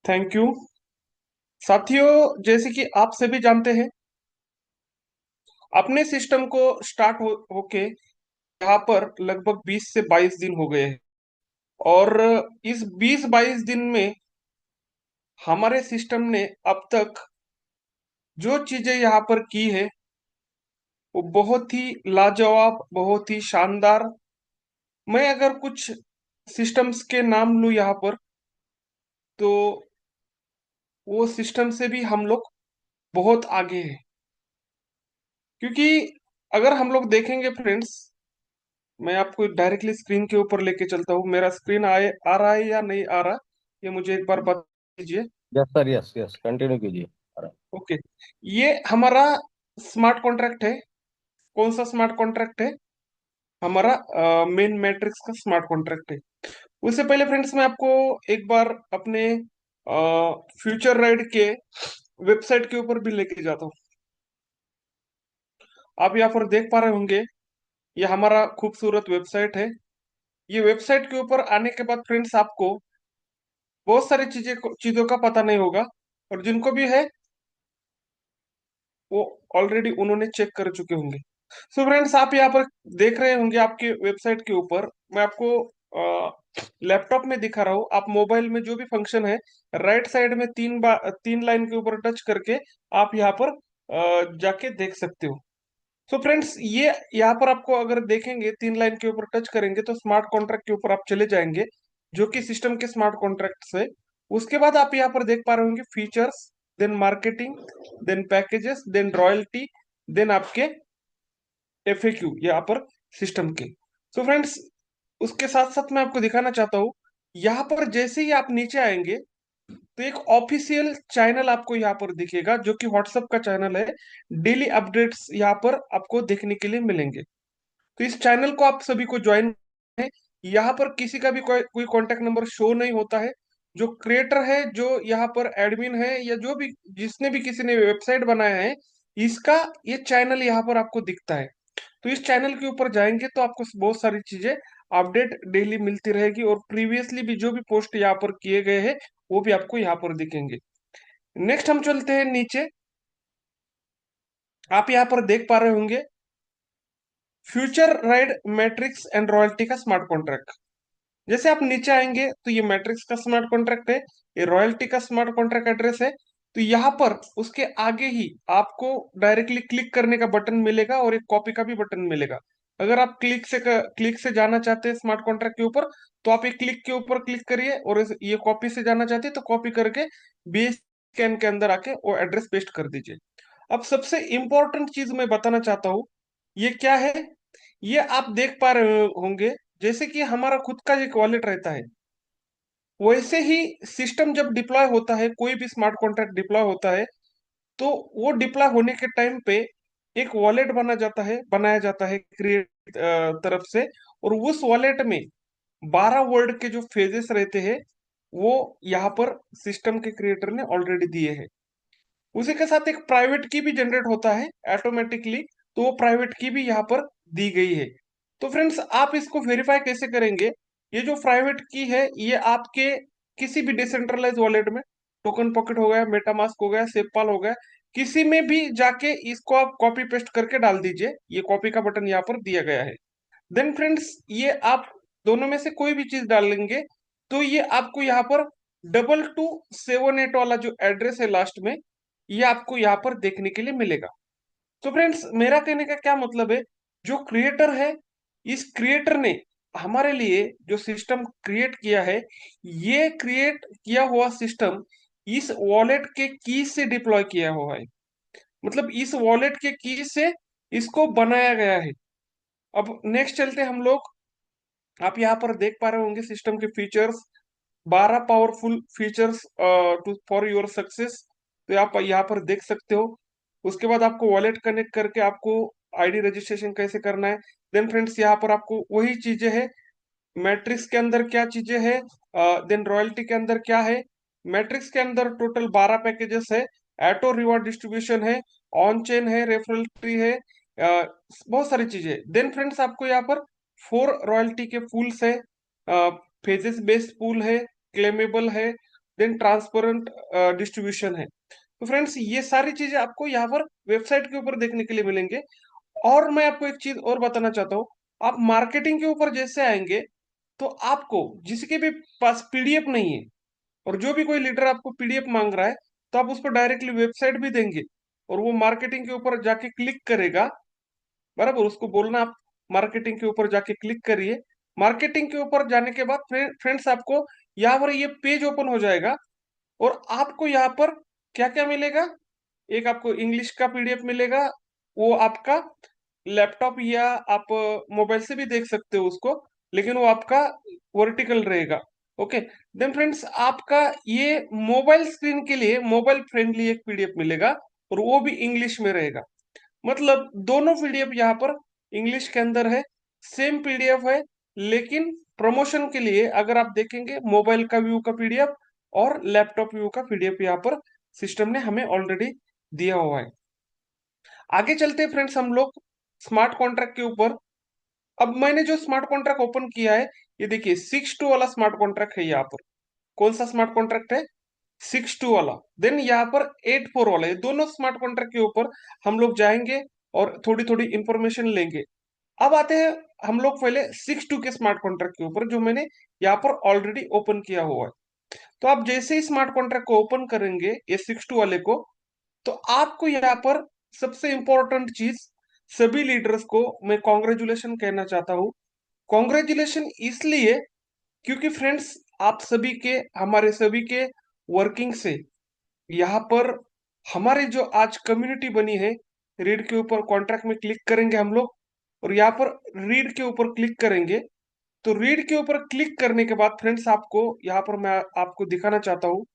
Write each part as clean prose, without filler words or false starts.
Thank you. साथियों, जैसे कि आप सभी जानते हैं, अपने सिस्टम को स्टार्ट होके यहाँ पर लगभग 20 से 22 दिन हो गए हैं। और इस 20-22 दिन में हमारे सिस्टम ने अब तक जो चीजें यहाँ पर की है वो बहुत ही लाजवाब, बहुत ही शानदार। मैं अगर कुछ सिस्टम्स के नाम लूँ यहाँ पर, तो वो सिस्टम से भी हम लोग बहुत आगे हैं। क्योंकि अगर हम लोग देखेंगे फ्रेंड्स, मैं आपको डायरेक्टली स्क्रीन के ऊपर लेके चलता हूँ। मेरा स्क्रीन आ रहा है या नहीं आ रहा, ये मुझे एक बार बता दीजिए। Yes sir, yes yes, continue कीजिए। अरे, ओके, ये हमारा स्मार्ट कॉन्ट्रैक्ट है। कौन सा स्मार्ट कॉन्ट्रैक्ट है? हमारा मेन मैट्रिक्स का स्मार्ट कॉन्ट्रैक्ट है। उससे पहले फ्रेंड्स, मैं आपको एक बार अपने फ्यूचर राइड के वेबसाइट के ऊपर भी लेके जाता हूँ। आप यहाँ पर देख पा रहे होंगे, ये हमारा खूबसूरत वेबसाइट है। ये वेबसाइट के ऊपर आने के बाद फ्रेंड्स, आपको बहुत सारी चीजों का पता नहीं होगा, और जिनको भी है वो ऑलरेडी उन्होंने चेक कर चुके होंगे। सो फ्रेंड्स, आप यहाँ पर देख रहे होंगे आपके वेबसाइट के ऊपर। मैं आपको लैपटॉप में दिखा रहा हूँ। आप मोबाइल में जो भी फंक्शन है, राइट साइड में तीन लाइन के ऊपर टच करके आप यहाँ पर जाके देख सकते हो। सो फ्रेंड्स, ये यहाँ पर आपको अगर देखेंगे, तीन लाइन के ऊपर टच करेंगे तो स्मार्ट कॉन्ट्रैक्ट के ऊपर आप चले जाएंगे, जो कि सिस्टम के स्मार्ट कॉन्ट्रैक्ट है। उसके बाद आप यहाँ पर देख पा रहे होंगे features, then marketing, then packages, then royalty, then आपके एफएक्यू यहाँ पर सिस्टम के। सो फ्रेंड्स, उसके साथ साथ मैं आपको दिखाना चाहता हूँ, यहाँ पर जैसे ही आप नीचे आएंगे तो एक ऑफिशियल चैनल आपको यहाँ पर दिखेगा, जो कि व्हाट्सएप का चैनल है। डेली अपडेट्स यहाँ पर आपको देखने के लिए मिलेंगे। तो इस चैनल को आप सभी को ज्वाइन है। यहाँ पर किसी का भी कोई कांटेक्ट नंबर शो नहीं होता है। जो क्रिएटर है, जो यहाँ पर एडमिन है, या जो भी जिसने भी किसी ने वेबसाइट बनाया है, इसका ये चैनल यहाँ पर आपको दिखता है। तो इस चैनल के ऊपर जाएंगे तो आपको बहुत सारी चीजें अपडेट डेली मिलती रहेगी, और प्रीवियसली भी जो भी पोस्ट यहाँ पर किए गए हैं वो भी आपको यहाँ पर दिखेंगे। नेक्स्ट हम चलते हैं नीचे। आप यहाँ पर देख पा रहे होंगे future ride matrix and royalty का स्मार्ट कॉन्ट्रैक्ट। जैसे आप नीचे आएंगे तो ये मैट्रिक्स का स्मार्ट कॉन्ट्रैक्ट है, ये रॉयल्टी का स्मार्ट कॉन्ट्रैक्ट एड्रेस है। तो यहाँ पर उसके आगे ही आपको डायरेक्टली क्लिक करने का बटन मिलेगा, और एक कॉपी का भी बटन मिलेगा। अगर आप क्लिक से जाना चाहते हैं स्मार्ट कॉन्ट्रैक्ट के ऊपर, तो आप एक क्लिक के ऊपर क्लिक करिए, और ये कॉपी से जाना चाहते हैं तो कॉपी करके बेस स्कैन के अंदर आके वो एड्रेस पेस्ट कर दीजिए। अब सबसे इंपॉर्टेंट चीज मैं बताना चाहता हूँ, ये क्या है? ये आप देख पा रहे होंगे, जैसे कि हमारा खुद का एक वॉलेट रहता है, वैसे ही सिस्टम जब डिप्लॉय होता है, कोई भी स्मार्ट कॉन्ट्रैक्ट डिप्लॉय होता है, तो वो डिप्लॉय होने के टाइम पे एक वॉलेट बनाया जाता है क्रिएट तरफ से। और उस वॉलेट में 12 वर्ड के जो फेजेस रहते हैं, वो यहाँ पर सिस्टम के क्रिएटर ने ऑलरेडी दिए हैं। उसी के साथ एक प्राइवेट की भी जनरेट होता है ऑटोमेटिकली, तो वो प्राइवेट की भी यहाँ पर दी गई है। तो फ्रेंड्स, आप इसको वेरीफाई कैसे करेंगे? ये जो प्राइवेट की है, ये आपके किसी भी डिसेंट्रलाइज वॉलेट में, टोकन पॉकेट हो गया, मेटामास्क हो गया, सेपपाल हो गया, किसी में भी जाके इसको आप कॉपी पेस्ट करके डाल दीजिए। ये कॉपी का बटन यहाँ पर दिया गया है। देन फ्रेंड्स, ये आप दोनों में से कोई भी चीज डालेंगे तो ये आपको यहाँ पर 2278 वाला जो एड्रेस है लास्ट में, ये आपको यहाँ पर देखने के लिए मिलेगा। तो फ्रेंड्स, मेरा कहने का क्या मतलब है, जो क्रिएटर है, इस क्रिएटर ने हमारे लिए जो सिस्टम क्रिएट किया है, ये क्रिएट किया हुआ सिस्टम इस वॉलेट के की से डिप्लॉय किया हुआ है। मतलब इस वॉलेट के की से इसको बनाया गया है। अब नेक्स्ट चलते हम लोग। आप यहाँ पर देख पा रहे होंगे सिस्टम के features, 12 powerful features to for your success. तो आप यहाँ पर देख सकते हो। उसके बाद आपको वॉलेट कनेक्ट करके आपको आईडी रजिस्ट्रेशन कैसे करना है। देन फ्रेंड्स, यहाँ पर आपको वही चीजें हैं, मैट्रिक्स के अंदर क्या चीजें हैं, देन रॉयल्टी के अंदर क्या है। मैट्रिक्स के अंदर टोटल 12 पैकेजेस है, एटो रिवॉर्ड डिस्ट्रीब्यूशन है, ऑन चेन है, रेफरल ट्री है, बहुत सारी चीजें। देन फ्रेंड्स, आपको यहाँ पर 4 रॉयल्टी के पूल्स है, फेजेस बेस्ड पूल है, क्लेमेबल है, देन ट्रांसपेरेंट डिस्ट्रीब्यूशन है। तो फ्रेंड्स ये सारी चीजें आपको यहाँ पर वेबसाइट के ऊपर देखने के लिए मिलेंगे। और मैं आपको एक चीज और बताना चाहता हूँ, आप मार्केटिंग के ऊपर जैसे आएंगे तो आपको जिसके भी पास पीडीएफ नहीं है, और जो भी कोई लीडर आपको पीडीएफ मांग रहा है, तो आप उसको डायरेक्टली वेबसाइट भी देंगे और वो मार्केटिंग के ऊपर जाके क्लिक करेगा। बराबर, उसको बोलना आप मार्केटिंग के ऊपर जाके क्लिक करिए। मार्केटिंग के ऊपर जाने के बाद फ्रेंड्स आपको यहाँ पर ये पेज ओपन हो जाएगा और आपको यहाँ पर क्या क्या मिलेगा। एक आपको इंग्लिश का पीडीएफ मिलेगा, वो आपका लैपटॉप या आप मोबाइल से भी देख सकते हो उसको, लेकिन वो आपका वर्टिकल रहेगा। ओके, देन फ्रेंड्स आपका ये मोबाइल स्क्रीन के लिए मोबाइल फ्रेंडली एक पीडीएफ मिलेगा और वो भी इंग्लिश में रहेगा। मतलब दोनों पीडीएफ यहाँ पर इंग्लिश के अंदर है, सेम पीडीएफ है, लेकिन प्रमोशन के लिए अगर आप देखेंगे मोबाइल का व्यू का पीडीएफ और लैपटॉप व्यू का पीडीएफ यहाँ पर सिस्टम ने हमें ऑलरेडी दिया हुआ है। आगे चलते हैं फ्रेंड्स हम लोग स्मार्ट कॉन्ट्रैक्ट के ऊपर। अब मैंने जो स्मार्ट कॉन्ट्रैक्ट ओपन किया है, ये देखिए 6-2 वाला स्मार्ट कॉन्ट्रैक्ट है यहाँ पर। कौन सा स्मार्ट कॉन्ट्रैक्ट है? 6-2 वाला। देन यहाँ पर 8-4 वाला, ये दोनों स्मार्ट कॉन्ट्रैक्ट के ऊपर हम लोग जाएंगे और थोड़ी थोड़ी इंफॉर्मेशन लेंगे। अब आते हैं हम लोग पहले 6-2 के स्मार्ट कॉन्ट्रैक्ट के ऊपर, जो मैंने यहाँ पर ऑलरेडी ओपन किया हुआ है। तो आप जैसे ही स्मार्ट कॉन्ट्रैक्ट को ओपन करेंगे ये 6-2 वाले को, तो आपको यहाँ पर सबसे इंपॉर्टेंट चीज, सभी लीडर्स को मैं कॉन्ग्रेचुलेशन कहना चाहता हूँ। कॉन्ग्रेचुलेशन इसलिए क्योंकि फ्रेंड्स आप सभी के, हमारे सभी के वर्किंग से यहाँ पर हमारी जो आज कम्युनिटी बनी है, रीड के ऊपर कॉन्ट्रैक्ट में क्लिक करेंगे हम लोग और यहाँ पर रीड के ऊपर क्लिक करेंगे। तो रीड के ऊपर क्लिक करने के बाद फ्रेंड्स आपको यहाँ पर मैं आपको दिखाना चाहता हूँ,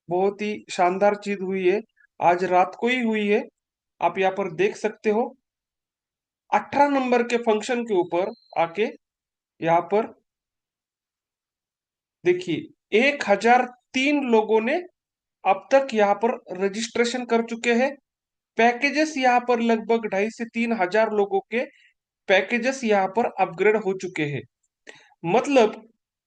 बहुत ही शानदार चीज हुई है, आज रात को ही हुई है। आप यहाँ पर देख सकते हो 18 नंबर के फंक्शन के ऊपर आके यहाँ पर देखिए 1003 लोगों ने अब तक यहाँ पर रजिस्ट्रेशन कर चुके हैं। पैकेजेस यहाँ पर लगभग 2,500 से 3,000 लोगों के पैकेजेस यहाँ पर अपग्रेड हो चुके हैं। मतलब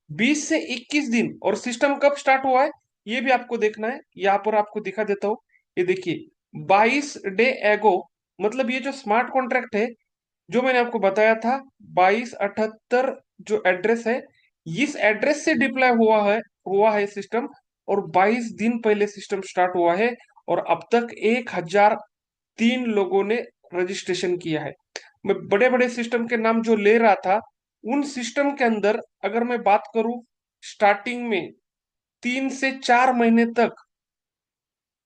20 से 21 दिन। और सिस्टम कब स्टार्ट हुआ है ये भी आपको देखना है, यहाँ पर आपको दिखा देता हूँ। ये देखिए 22 डे एगो, मतलब ये जो स्मार्ट कॉन्ट्रैक्ट है जो मैंने आपको बताया था 2278 जो एड्रेस है, इस एड्रेस से डिप्लॉय हुआ है सिस्टम। और 22 दिन पहले सिस्टम स्टार्ट हुआ है और अब तक 1,003 लोगों ने रजिस्ट्रेशन किया है। मैं बड़े बड़े सिस्टम के नाम जो ले रहा था, उन सिस्टम के अंदर अगर मैं बात करूं, स्टार्टिंग में 3 से 4 महीने तक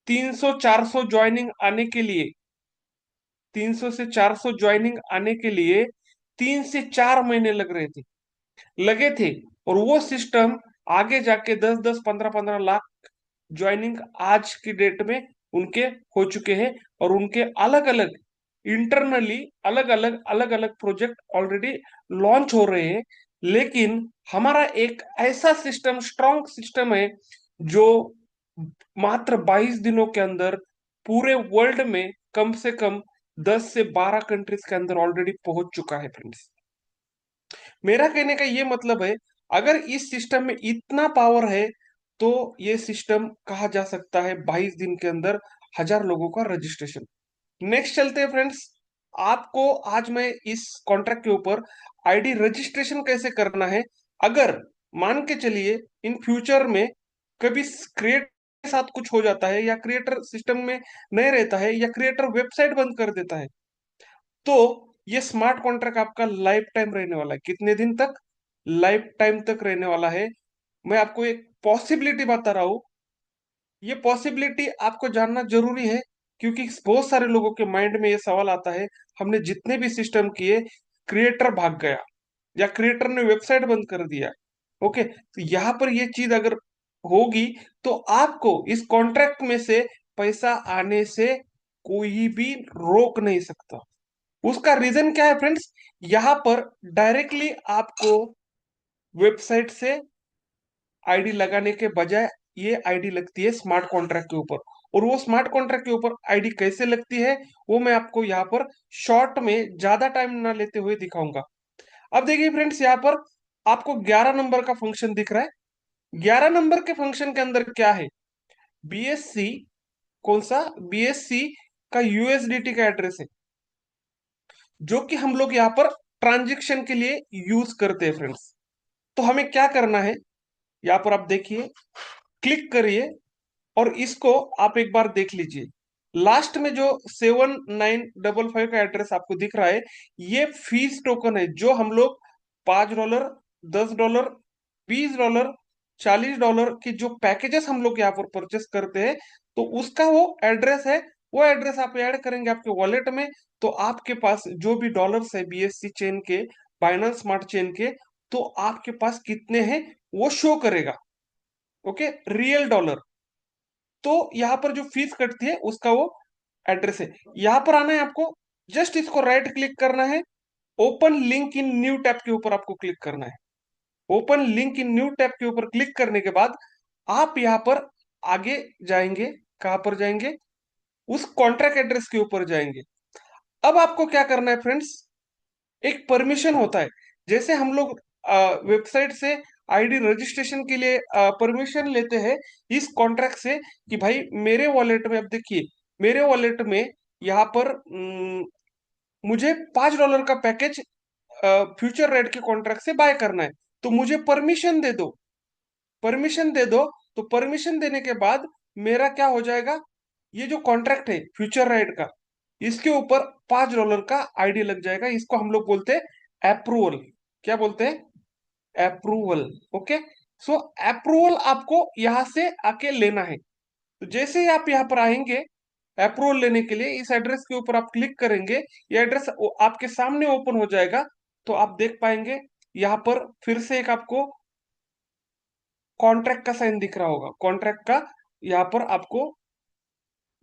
300-400 ज्वाइनिंग आने के लिए, 300 से 400 ज्वाइनिंग आने के लिए 3 से 4 महीने लगे थे। और वो सिस्टम आगे जाके 10-10, 15-15 लाख ज्वाइनिंग आज की डेट में उनके हो चुके हैं। और उनके अलग अलग इंटरनली अलग अलग प्रोजेक्ट ऑलरेडी लॉन्च हो रहे हैं। लेकिन हमारा एक ऐसा सिस्टम, स्ट्रॉन्ग सिस्टम है जो मात्र 22 दिनों के अंदर पूरे वर्ल्ड में कम से कम 10 से 12 कंट्रीज के अंदर ऑलरेडी पहुंच चुका है फ्रेंड्स। मेरा कहने का ये मतलब है, अगर इस सिस्टम में इतना पावर है तो ये सिस्टम कहा जा सकता है 22 दिन के अंदर 1,000 लोगों का रजिस्ट्रेशन। नेक्स्ट चलते हैं फ्रेंड्स। आपको आज मैं इस कॉन्ट्रैक्ट के ऊपर आईडी रजिस्ट्रेशन कैसे करना है, अगर मान के चलिए इन फ्यूचर में कभी क्रिएटर के साथ कुछ हो जाता है या क्रिएटर सिस्टम में नहीं रहता है या क्रिएटर वेबसाइट बंद कर देता है, तो ये स्मार्ट कॉन्ट्रैक्ट आपका लाइफ टाइम रहने वाला है। कितने दिन तक? लाइफ टाइम तक रहने वाला है। मैं आपको एक पॉसिबिलिटी बता रहा हूं, ये पॉसिबिलिटी आपको जानना जरूरी है, क्योंकि बहुत सारे लोगों के माइंड में ये सवाल आता है, हमने जितने भी सिस्टम किए क्रिएटर भाग गया या क्रिएटर ने वेबसाइट बंद कर दिया। ओके, तो यहाँ पर ये चीज अगर होगी तो आपको इस कॉन्ट्रैक्ट में से पैसा आने से कोई भी रोक नहीं सकता। उसका रीजन क्या है फ्रेंड्स? यहाँ पर डायरेक्टली आपको वेबसाइट से आईडी लगाने के बजाय ये आईडी लगती है स्मार्ट कॉन्ट्रैक्ट के ऊपर। और वो स्मार्ट कॉन्ट्रैक्ट के ऊपर आईडी कैसे लगती है वो मैं आपको यहाँ पर शॉर्ट में ज्यादा टाइम ना लेते हुए दिखाऊंगा। अब देखिए फ्रेंड्स, यहाँ पर आपको 11 नंबर का फंक्शन दिख रहा है। 11 नंबर के फंक्शन के अंदर क्या है? बीएससी, कौन सा? बीएससी का यूएसडीटी का एड्रेस है, जो कि हम लोग यहाँ पर ट्रांजेक्शन के लिए यूज करते हैं फ्रेंड्स। तो हमें क्या करना है, यहाँ पर आप देखिए, क्लिक करिए और इसको आप एक बार देख लीजिए। लास्ट में जो 7955 का एड्रेस आपको दिख रहा है, ये फीस टोकन है, जो हम लोग $5, $10, $20, $40 की जो पैकेजेस हम लोग यहाँ पर परचेस करते हैं, तो उसका वो एड्रेस है। वो एड्रेस आप ऐड करेंगे आपके वॉलेट में, तो आपके पास जो भी डॉलर्स है बीएससी चेन के, बाइनेंस स्मार्ट चेन के, तो आपके पास कितने हैं वो शो करेगा। Okay, real dollar. तो यहाँ पर जो फीस कटती है उसका वो एड्रेस है। यहाँ पर आना है आपको, जस्ट इसको राइट क्लिक करना है, open link in new tab के ऊपर आपको क्लिक करना है। Open link in new tab के ऊपर क्लिक करने के बाद आप यहाँ पर आगे जाएंगे। कहाँ पर जाएंगे? उस कॉन्ट्रैक्ट एड्रेस के ऊपर जाएंगे। अब आपको क्या करना है फ्रेंड्स, एक परमिशन होता है। जैसे हम लोग वेबसाइट से आईडी रजिस्ट्रेशन के लिए परमिशन लेते हैं इस कॉन्ट्रैक्ट से, कि भाई मेरे वॉलेट में, अब देखिए, मेरे वॉलेट में यहाँ पर मुझे $5 का पैकेज फ्यूचर रेट के कॉन्ट्रैक्ट से बाय करना है, तो मुझे परमिशन दे दो। परमिशन दे दो। तो परमिशन देने के बाद मेरा क्या हो जाएगा, ये जो कॉन्ट्रैक्ट है फ्यूचर राइट का, इसके ऊपर $5 का आईडी लग जाएगा। इसको हम लोग बोलते हैं अप्रूवल। क्या बोलते हैं? अप्रूवल। ओके। सो अप्रूवल आपको यहां से आके लेना है। तो जैसे ही आप यहाँ पर आएंगे अप्रूवल लेने के लिए, इस एड्रेस के ऊपर आप क्लिक करेंगे, ये एड्रेस आपके सामने ओपन हो जाएगा। तो आप देख पाएंगे यहाँ पर फिर से एक आपको कॉन्ट्रैक्ट का साइन दिख रहा होगा। कॉन्ट्रैक्ट का यहाँ पर आपको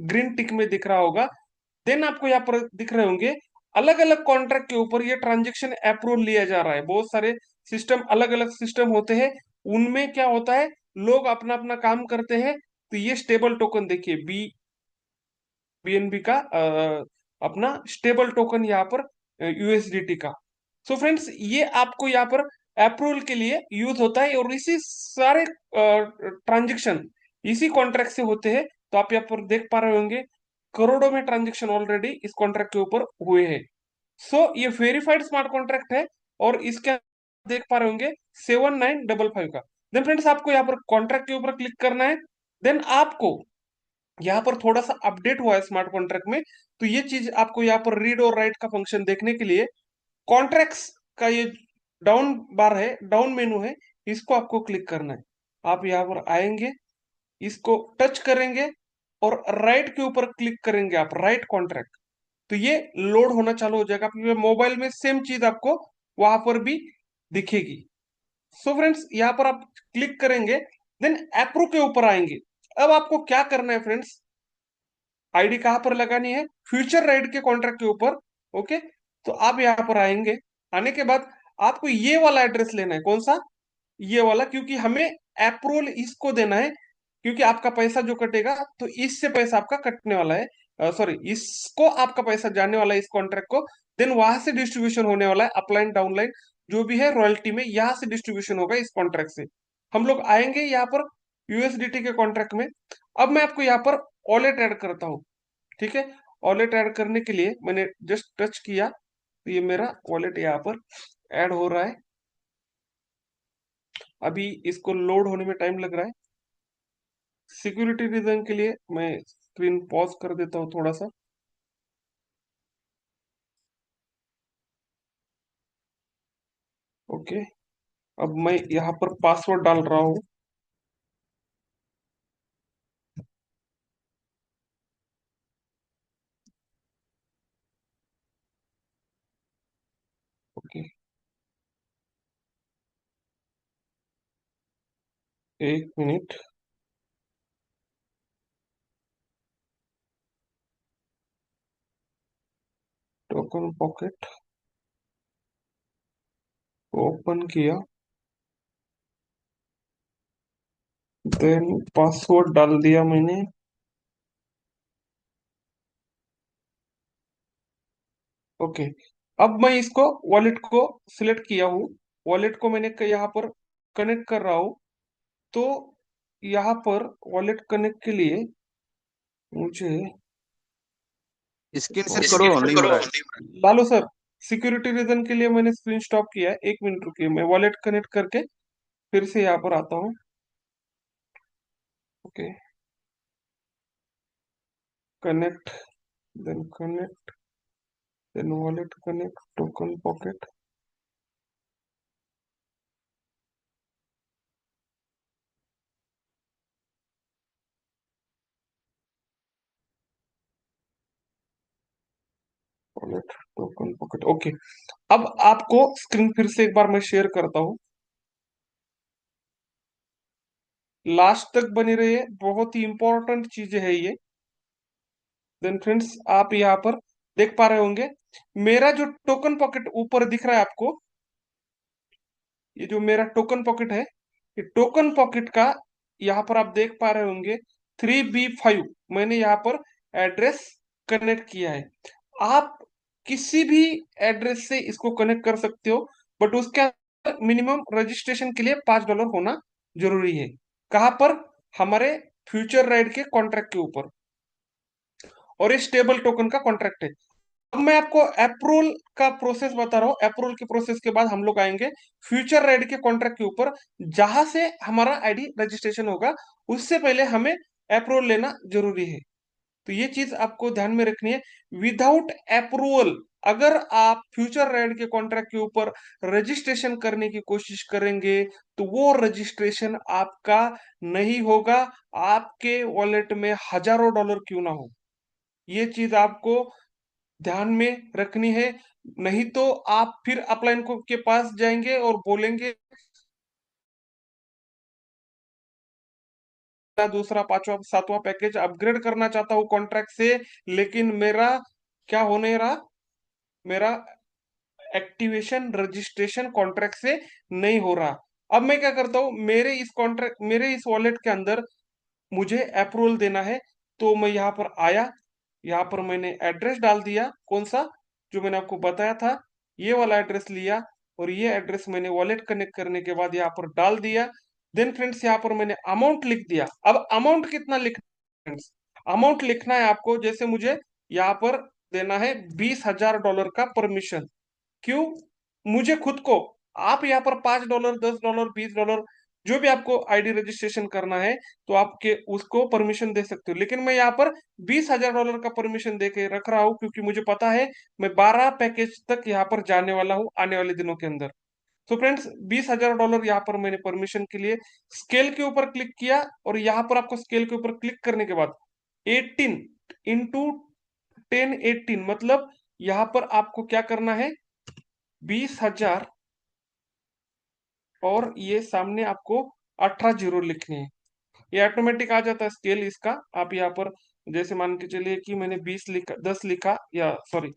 ग्रीन टिक में दिख रहा होगा। देन आपको यहाँ पर दिख रहे होंगे अलग अलग कॉन्ट्रैक्ट के ऊपर ये ट्रांजेक्शन अप्रूवल लिया जा रहा है। बहुत सारे सिस्टम, अलग अलग सिस्टम होते हैं, उनमें क्या होता है, लोग अपना अपना काम करते हैं। तो ये स्टेबल टोकन देखिए, बीएनबी का अपना स्टेबल टोकन यहाँ पर यूएसडीटी का। सो फ्रेंड्स, ये आपको यहाँ पर अप्रूवल के लिए यूज होता है, और इसी सारे ट्रांजेक्शन इसी कॉन्ट्रैक्ट से होते हैं। तो आप यहाँ पर देख पा रहे होंगे करोड़ों में ट्रांजेक्शन ऑलरेडी इस कॉन्ट्रैक्ट के ऊपर हुए हैं। सो ये वेरीफाइड स्मार्ट कॉन्ट्रैक्ट है, और इसके आप देख पा रहे होंगे 7955 का। देन फ्रेंड्स, आपको यहाँ पर कॉन्ट्रैक्ट के ऊपर क्लिक करना है। देन आपको यहाँ पर थोड़ा सा अपडेट हुआ है स्मार्ट कॉन्ट्रैक्ट में, तो ये चीज आपको यहाँ पर रीड और राइट का फंक्शन देखने के लिए कॉन्ट्रैक्ट्स का ये डाउन बार है, डाउन मेनू है, इसको आपको क्लिक करना है। आप यहाँ पर आएंगे, इसको टच करेंगे और राइट के ऊपर क्लिक करेंगे आप, राइट कॉन्ट्रैक्ट। तो ये लोड होना चालू हो जाएगा आपके मोबाइल में, सेम चीज आपको वहां पर भी दिखेगी। सो फ्रेंड्स, यहाँ पर आप क्लिक करेंगे, देन अप्रूव के ऊपर आएंगे। अब आपको क्या करना है फ्रेंड्स, आईडी कहां पर लगानी है? फ्यूचर राइट के कॉन्ट्रैक्ट के ऊपर। ओके। तो आप यहाँ पर आएंगे, आने के बाद आपको ये वाला एड्रेस लेना है। कौन सा? ये वाला, क्योंकि हमें अप्रूवल इसको देना है, क्योंकि आपका पैसा जो कटेगा तो इससे पैसा आपका कटने वाला है, सॉरी, इसको आपका पैसा जाने वाला है इस कॉन्ट्रैक्ट को। देन वहां से डिस्ट्रीब्यूशन होने वाला है, अपलाइन डाउनलाइन जो भी है रॉयल्टी में, यहाँ से डिस्ट्रीब्यूशन होगा इस कॉन्ट्रैक्ट से। हम लोग आएंगे यहाँ पर यूएसडीटी के कॉन्ट्रैक्ट में। अब मैं आपको यहाँ पर वॉलेट ऐड करता हूँ। ठीक है। वॉलेट ऐड करने के लिए मैंने जस्ट टच किया, तो ये मेरा वॉलेट यहाँ पर ऐड हो रहा है। अभी इसको लोड होने में टाइम लग रहा है। सिक्योरिटी रीजन के लिए मैं स्क्रीन पॉज कर देता हूँ थोड़ा सा। ओके। अब मैं यहाँ पर पासवर्ड डाल रहा हूँ। Okay, 1 minute. Token pocket open किया, देन पासवर्ड डाल दिया मैंने। ओके। अब मैं इसको, वॉलेट को सिलेक्ट किया हूँ, वॉलेट को मैंने यहाँ पर कनेक्ट कर रहा हूँ। तो यहाँ पर वॉलेट कनेक्ट के लिए मुझे स्क्रीन शेयर करो, नहीं हो रहा है। लालो सर, सिक्योरिटी रीजन के लिए मैंने स्क्रीन स्टॉप किया है, 1 मिनट रुकिए, मैं वॉलेट कनेक्ट करके फिर से यहाँ पर आता हूँ। Okay, connect, then wallet connect, token pocket. Wallet token pocket, okay. अब आपको स्क्रीन फिर से एक बार मैं शेयर करता हूँ, लास्ट तक बनी रहिए, बहुत ही इंपॉर्टेंट चीजें है ये। देन फ्रेंड्स, आप यहाँ पर देख पा रहे होंगे मेरा जो टोकन पॉकेट ऊपर दिख रहा है आपको, ये जो मेरा टोकन पॉकेट है, ये टोकन पॉकेट का यहाँ पर आप देख पा रहे होंगे 3B5 मैंने यहाँ पर एड्रेस कनेक्ट किया है। आप किसी भी एड्रेस से इसको कनेक्ट कर सकते हो, बट उसके मिनिमम रजिस्ट्रेशन के लिए $5 होना जरूरी है। कहाँ पर? हमारे फ्यूचर राइड के कॉन्ट्रैक्ट के ऊपर, और ये स्टेबल टोकन का कॉन्ट्रैक्ट है। अब मैं आपको अप्रूवल का प्रोसेस बता रहा हूँ। अप्रूवल के प्रोसेस के बाद हम लोग आएंगे फ्यूचर राइड के कॉन्ट्रैक्ट के ऊपर, जहां से हमारा आईडी रजिस्ट्रेशन होगा। उससे पहले हमें अप्रूवल लेना जरूरी है, तो ये चीज आपको ध्यान में रखनी है। विदाउट अप्रूवल अगर आप फ्यूचर राइड के कॉन्ट्रैक्ट के ऊपर रजिस्ट्रेशन करने की कोशिश करेंगे, तो वो रजिस्ट्रेशन आपका नहीं होगा, आपके वॉलेट में हजारों डॉलर क्यों ना हो। ये चीज आपको ध्यान में रखनी है, नहीं तो आप फिर अपलाइन को के पास जाएंगे और बोलेंगे मैं दूसरा पांचवा सातवां पैकेज अपग्रेड करना चाहता हूँ कॉन्ट्रैक्ट से, लेकिन मेरा क्या होने रहा, मेरा एक्टिवेशन रजिस्ट्रेशन कॉन्ट्रैक्ट से नहीं हो रहा। अब मैं क्या करता हूँ, मेरे इस वॉलेट के अंदर मुझे अप्रूवल देना है, तो मैं यहाँ पर आया, यहाँ पर मैंने एड्रेस डाल दिया, कौन सा, जो मैंने आपको बताया था, ये वाला एड्रेस लिया, और ये एड्रेस मैंने वॉलेट कनेक्ट करने के बाद यहाँ पर डाल दिया। देन फ्रेंड्स, यहाँ पर मैंने अमाउंट लिख दिया। अब अमाउंट कितना लिखना है? अमाउंट लिखना है आपको, जैसे मुझे यहाँ पर देना है $20,000 का परमिशन। क्यों? मुझे खुद को, आप यहाँ पर $5, $10, $20, जो भी आपको आईडी रजिस्ट्रेशन करना है, तो आपके उसको परमिशन दे सकते हो, लेकिन मैं यहाँ पर $20,000 का परमिशन दे के रख रहा हूँ, क्योंकि मुझे पता है मैं 12 पैकेज तक यहाँ पर जाने वाला हूँ आने वाले दिनों के अंदर। तो फ्रेंड्स, $20,000 यहाँ पर मैंने परमिशन के लिए स्केल के ऊपर क्लिक किया, और यहाँ पर आपको स्केल के ऊपर क्लिक करने के बाद 18 × 10 18 मतलब यहाँ पर आपको क्या करना है, 20,000, और ये सामने आपको 18 जीरो लिखने हैं। ये ऑटोमेटिक आ जाता है स्केल इसका। आप यहाँ पर जैसे मान के चलिए कि मैंने 20 लिखा, 10 लिखा, या सॉरी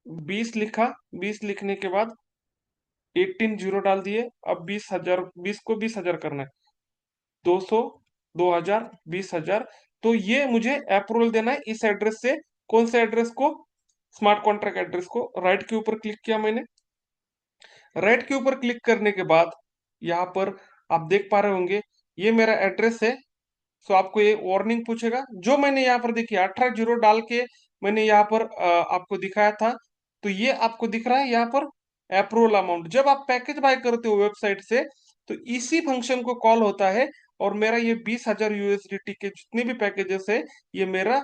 20 लिखा, 20 लिखने के बाद 18 जीरो डाल दिए। अब 20,000, 20 को 20,000 करना है, 200, 2,000, 20,000। तो ये मुझे अप्रूवल देना है इस एड्रेस से। कौन से एड्रेस को? स्मार्ट कॉन्ट्रैक्ट एड्रेस को। राइट के ऊपर क्लिक किया मैंने। राइट के ऊपर क्लिक करने के बाद यहाँ पर आप देख पा रहे होंगे ये मेरा एड्रेस है। सो आपको ये वार्निंग पूछेगा, जो मैंने यहाँ पर देखिए 18 जीरो डाल के मैंने यहाँ पर आपको दिखाया था। तो ये आपको दिख रहा है यहाँ पर अप्रूवल अमाउंट। जब आप पैकेज बाय करते हो वेबसाइट से, तो इसी फंक्शन को कॉल होता है, और मेरा ये 20,000 यूएसडीटी के जितने भी पैकेजेस है, ये मेरा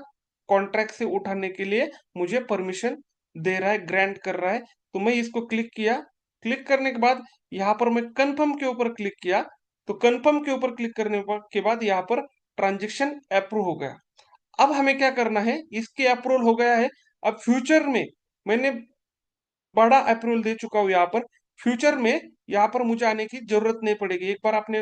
कॉन्ट्रैक्ट से उठाने के लिए मुझे परमिशन दे रहा है, ग्रांट कर रहा है। तो मैं इसको क्लिक किया। क्लिक करने के बाद यहाँ पर मैं कंफर्म के ऊपर क्लिक किया। तो कंफर्म के ऊपर क्लिक करने के बाद यहाँ पर ट्रांजेक्शन अप्रूव हो गया। अब हमें क्या करना है, इसके अप्रूवल हो गया है। अब फ्यूचर में मैंने बड़ा अप्रूवल दे चुका हूँ यहाँ पर। फ्यूचर में यहाँ पर मुझे आने की जरूरत नहीं पड़ेगी। एक बार आपने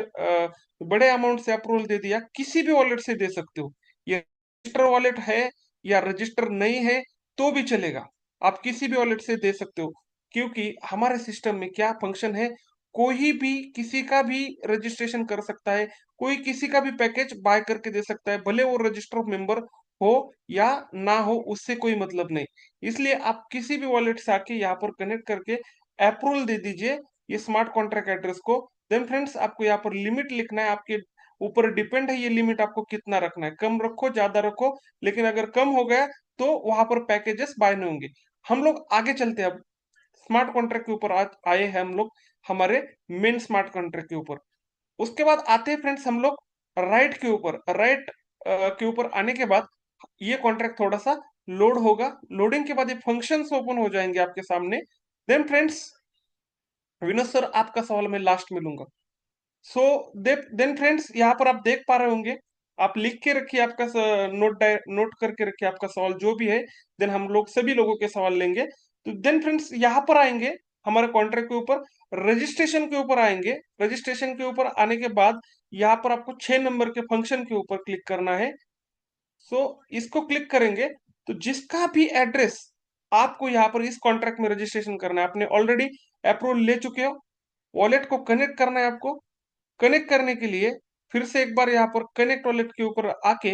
बड़े अमाउंट से अप्रूवल दे दिया, किसी भी वॉलेट से दे सकते हो। ये रजिस्टर वॉलेट है या रजिस्टर नहीं है तो भी चलेगा, आप किसी भी वॉलेट से दे सकते हो। क्योंकि हमारे सिस्टम में क्या फंक्शन है, कोई भी किसी का भी रजिस्ट्रेशन कर सकता है, कोई किसी का भी पैकेज बाय करके दे सकता है, भले वो रजिस्टर मेंबर हो या ना हो, उससे कोई मतलब नहीं। इसलिए आप किसी भी वॉलेट से आके यहाँ पर कनेक्ट करके अप्रूवल दे दीजिए ये स्मार्ट कॉन्ट्रैक्ट एड्रेस को। देन फ्रेंड्स आपको यहाँ पर लिमिट लिखना है, आपके ऊपर डिपेंड है ये लिमिट आपको कितना रखना है, कम रखो ज्यादा रखो, लेकिन अगर कम हो गया तो वहां पर पैकेजेस बाय नहीं होंगे। हम लोग आगे चलते हैं, अब स्मार्ट कॉन्ट्रैक्ट के ऊपर आज आए हैं हम लोग, हमारे मेन स्मार्ट कॉन्ट्रैक्ट के ऊपर। उसके बाद आते हैं फ्रेंड्स हम लोग राइट के ऊपर। राइट के ऊपर आने के बाद ये कॉन्ट्रैक्ट थोड़ा सा लोड होगा, लोडिंग के बाद ये फंक्शंस ओपन हो जाएंगे आपके सामने। देन फ्रेंड्स विनोद सर आपका सवाल मैं लास्ट में लूंगा। सो देन फ्रेंड्स यहाँ पर आप देख पा रहे होंगे, आप लिख के रखिए आपका नोट करके रखिए आपका सवाल जो भी है, देन हम लोग सभी लोगों के सवाल लेंगे। तो देन फ्रेंड्स यहाँ पर आएंगे हमारे कॉन्ट्रैक्ट के ऊपर, रजिस्ट्रेशन के ऊपर आएंगे। रजिस्ट्रेशन के ऊपर आने के बाद यहाँ पर आपको 6 नंबर के फंक्शन के ऊपर क्लिक करना है। सो इसको क्लिक करेंगे तो जिसका भी एड्रेस आपको यहाँ पर इस कॉन्ट्रैक्ट में रजिस्ट्रेशन करना है, आपने ऑलरेडी अप्रूवल ले चुके हो, वॉलेट को कनेक्ट करना है आपको। कनेक्ट करने के लिए फिर से एक बार यहाँ पर कनेक्ट वॉलेट के ऊपर आके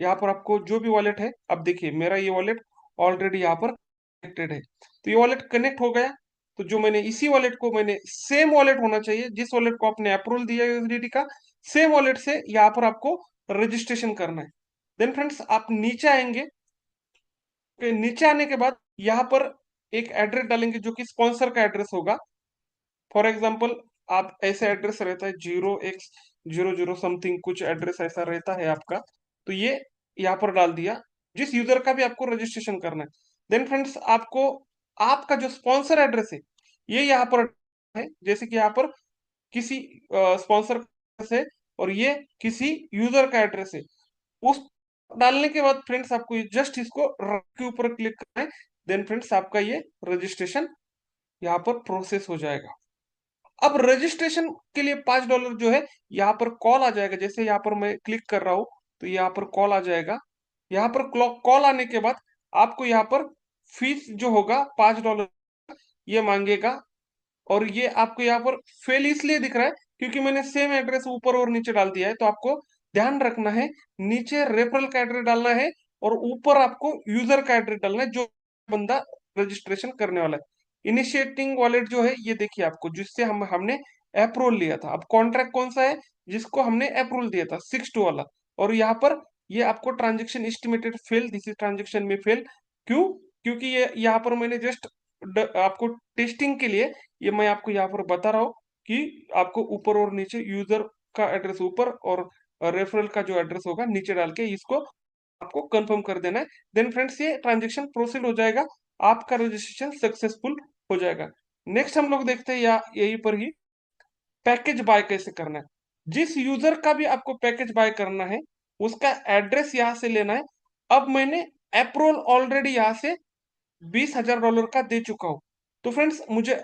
यहाँ पर आपको जो भी वॉलेट है, अब देखिए मेरा ये वॉलेट ऑलरेडी यहाँ पर कनेक्टेड है, तो ये वॉलेट कनेक्ट हो गया। तो जो मैंने इसी वॉलेट को, मैंने सेम वॉलेट होना चाहिए जिस वॉलेट को आपने अप्रूवल दिया यूएसडीटी का, सेम वॉलेट से यहाँ पर आपको रजिस्ट्रेशन करना है। देन फ्रेंड्स आप नीचे आएंगे, नीचे आने के बाद यहाँ पर एक एड्रेस डालेंगे जो कि स्पॉन्सर का एड्रेस होगा। फॉर एग्जाम्पल आप ऐसे एड्रेस रहता है 0x00 समथिंग, कुछ एड्रेस ऐसा रहता है आपका, तो ये यहाँ पर डाल दिया जिस यूजर का भी आपको रजिस्ट्रेशन करना है। देन फ्रेंड्स आपको आपका जो स्पॉन्सर एड्रेस है ये यहाँ पर है, जैसे कि यहाँ पर किसी स्पॉन्सर का एड्रेस है और ये किसी यूजर का एड्रेस है, उस डालने के बाद फ्रेंड्स आपको जस्ट इसको के ऊपर क्लिक करना है। देन फ्रेंड्स आपका ये रजिस्ट्रेशन यहाँ पर प्रोसेस हो जाएगा। अब रजिस्ट्रेशन के लिए $5 जो है यहाँ पर कॉल आ जाएगा, जैसे यहाँ पर मैं क्लिक कर रहा हूँ तो यहाँ पर कॉल आ जाएगा। यहाँ पर कॉल आने के बाद आपको यहाँ पर फीस जो होगा $5 ये मांगेगा। और ये आपको यहाँ पर फेल इसलिए दिख रहा है क्योंकि मैंने सेम एड्रेस ऊपर और नीचे डाल दिया है, तो आपको ध्यान रखना है नीचे रेफरल का एड्रेस डालना है और ऊपर आपको यूजर का एड्रेस डालना है जो बंदा रजिस्ट्रेशन करने वाला है। इनिशिएटिंग वॉलेट जो है ये देखिए आपको, जिससे हमने अप्रूवल लिया था। अब कॉन्ट्रैक्ट कौन सा है जिसको हमने अप्रूवल दिया था, 6 वाला। और यहाँ पर ये आपको transaction estimated fail, this is transaction में फेल। क्यों? क्योंकि ये यहाँ पर मैंने जस्ट आपको टेस्टिंग के लिए ये मैं आपको यहाँ पर बता रहा हूँ कि आपको ऊपर और नीचे यूजर का एड्रेस ऊपर और रेफरल का जो एड्रेस होगा नीचे डाल के इसको आपको कंफर्म कर देना है। देन फ्रेंड्स ये ट्रांजेक्शन प्रोसीड हो जाएगा, आपका रजिस्ट्रेशन सक्सेसफुल हो जाएगा। नेक्स्ट हम लोग देखते हैं या यहीं पर ही पैकेज बाय कैसे करना है। जिस यूजर का भी आपको पैकेज बाय करना है उसका एड्रेस यहाँ से लेना है। अब मैंने अप्रूवल ऑलरेडी यहाँ से $20,000 का दे चुका हूं, तो फ्रेंड्स मुझे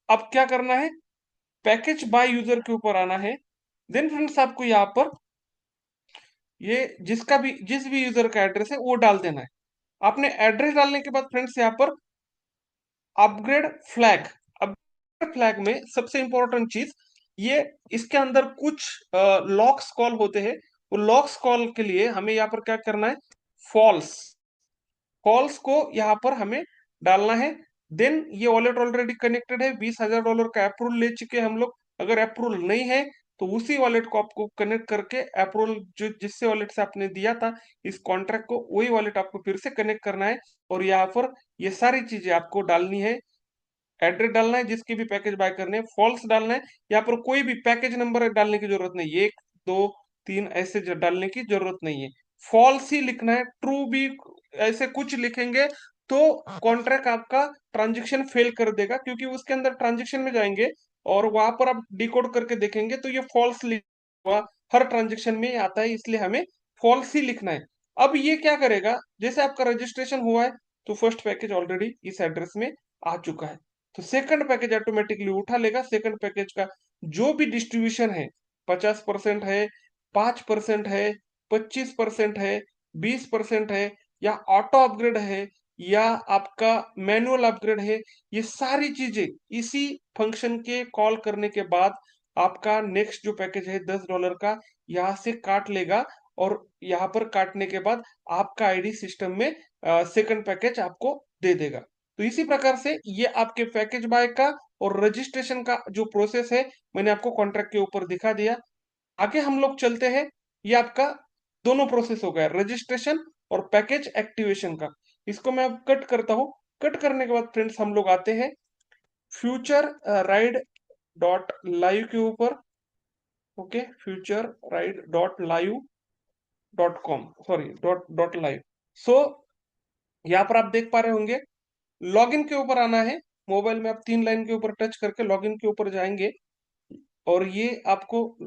अब क्या करना है, पैकेज बाय यूजर के ऊपर आना है। देन फ्रेंड्स आपको यहाँ पर ये जिस भी यूजर का एड्रेस है वो डाल देना है। आपने एड्रेस डालने के बाद फ्रेंड्स यहाँ पर अपग्रेड फ्लैग, अपग्रेड फ्लैग में सबसे इंपॉर्टेंट चीज ये, इसके अंदर कुछ लॉक्स कॉल होते हैं, वो लॉक्स कॉल के लिए हमें यहाँ पर क्या करना है, फॉल्स कॉल्स को यहाँ पर हमें डालना है। देन ये वॉलेट ऑलरेडी कनेक्टेड है, $20,000 का अप्रूवल ले चुके हैं हम लोग। अगर अप्रूवल नहीं है तो उसी वॉलेट को आपको कनेक्ट करके अप्रूवल जो जिससे वॉलेट से आपने दिया था इस कॉन्ट्रैक्ट को, वही वॉलेट आपको फिर से कनेक्ट करना है। और यहाँ पर ये सारी चीजें आपको डालनी है, एड्रेस डालना है जिसकी भी पैकेज बाय करने है, फॉल्स डालना है, यहाँ पर कोई भी पैकेज नंबर डालने की जरूरत नहीं, 1 2 3 ऐसे डालने की जरूरत नहीं है, फॉल्स ही लिखना है। ट्रू भी ऐसे कुछ लिखेंगे तो कॉन्ट्रैक्ट आपका ट्रांजेक्शन फेल कर देगा, क्योंकि उसके अंदर ट्रांजेक्शन में जाएंगे और वहां पर आप डिकोड करके देखेंगे तो ये फॉल्स लिखा हुआ हर ट्रांजेक्शन में आता है, इसलिए हमें फॉल्स ही लिखना है। अब ये क्या करेगा, जैसे आपका रजिस्ट्रेशन हुआ है तो फर्स्ट पैकेज ऑलरेडी इस एड्रेस में आ चुका है, तो सेकंड पैकेज ऑटोमेटिकली उठा लेगा। सेकंड पैकेज का जो भी डिस्ट्रीब्यूशन है, 50% है, 5% है, 25% है, 20% है, या ऑटो अपग्रेड है, या आपका मैनुअल अपग्रेड है, ये सारी चीजें इसी फंक्शन के कॉल करने के बाद आपका नेक्स्ट जो पैकेज है $10 का यहाँ से काट लेगा। और यहाँ पर काटने के बाद आपका आईडी सिस्टम में सेकंड पैकेज आपको दे देगा। तो इसी प्रकार से ये आपके पैकेज बाय का और रजिस्ट्रेशन का जो प्रोसेस है मैंने आपको कॉन्ट्रैक्ट के ऊपर दिखा दिया। आगे हम लोग चलते हैं। ये आपका दोनों प्रोसेस हो गया, रजिस्ट्रेशन और पैकेज एक्टिवेशन का। इसको मैं अब कट करता हूँ। कट करने के बाद फ्रेंड्स हम लोग आते हैं फ्यूचर राइड डॉट लाइव के ऊपर। Okay, future ride dot live dot com, sorry dot dot live. So यहाँ पर आप देख पा रहे होंगे, लॉगिन के ऊपर आना है। मोबाइल में आप 3 लाइन के ऊपर टच करके लॉगिन के ऊपर जाएंगे और ये आपको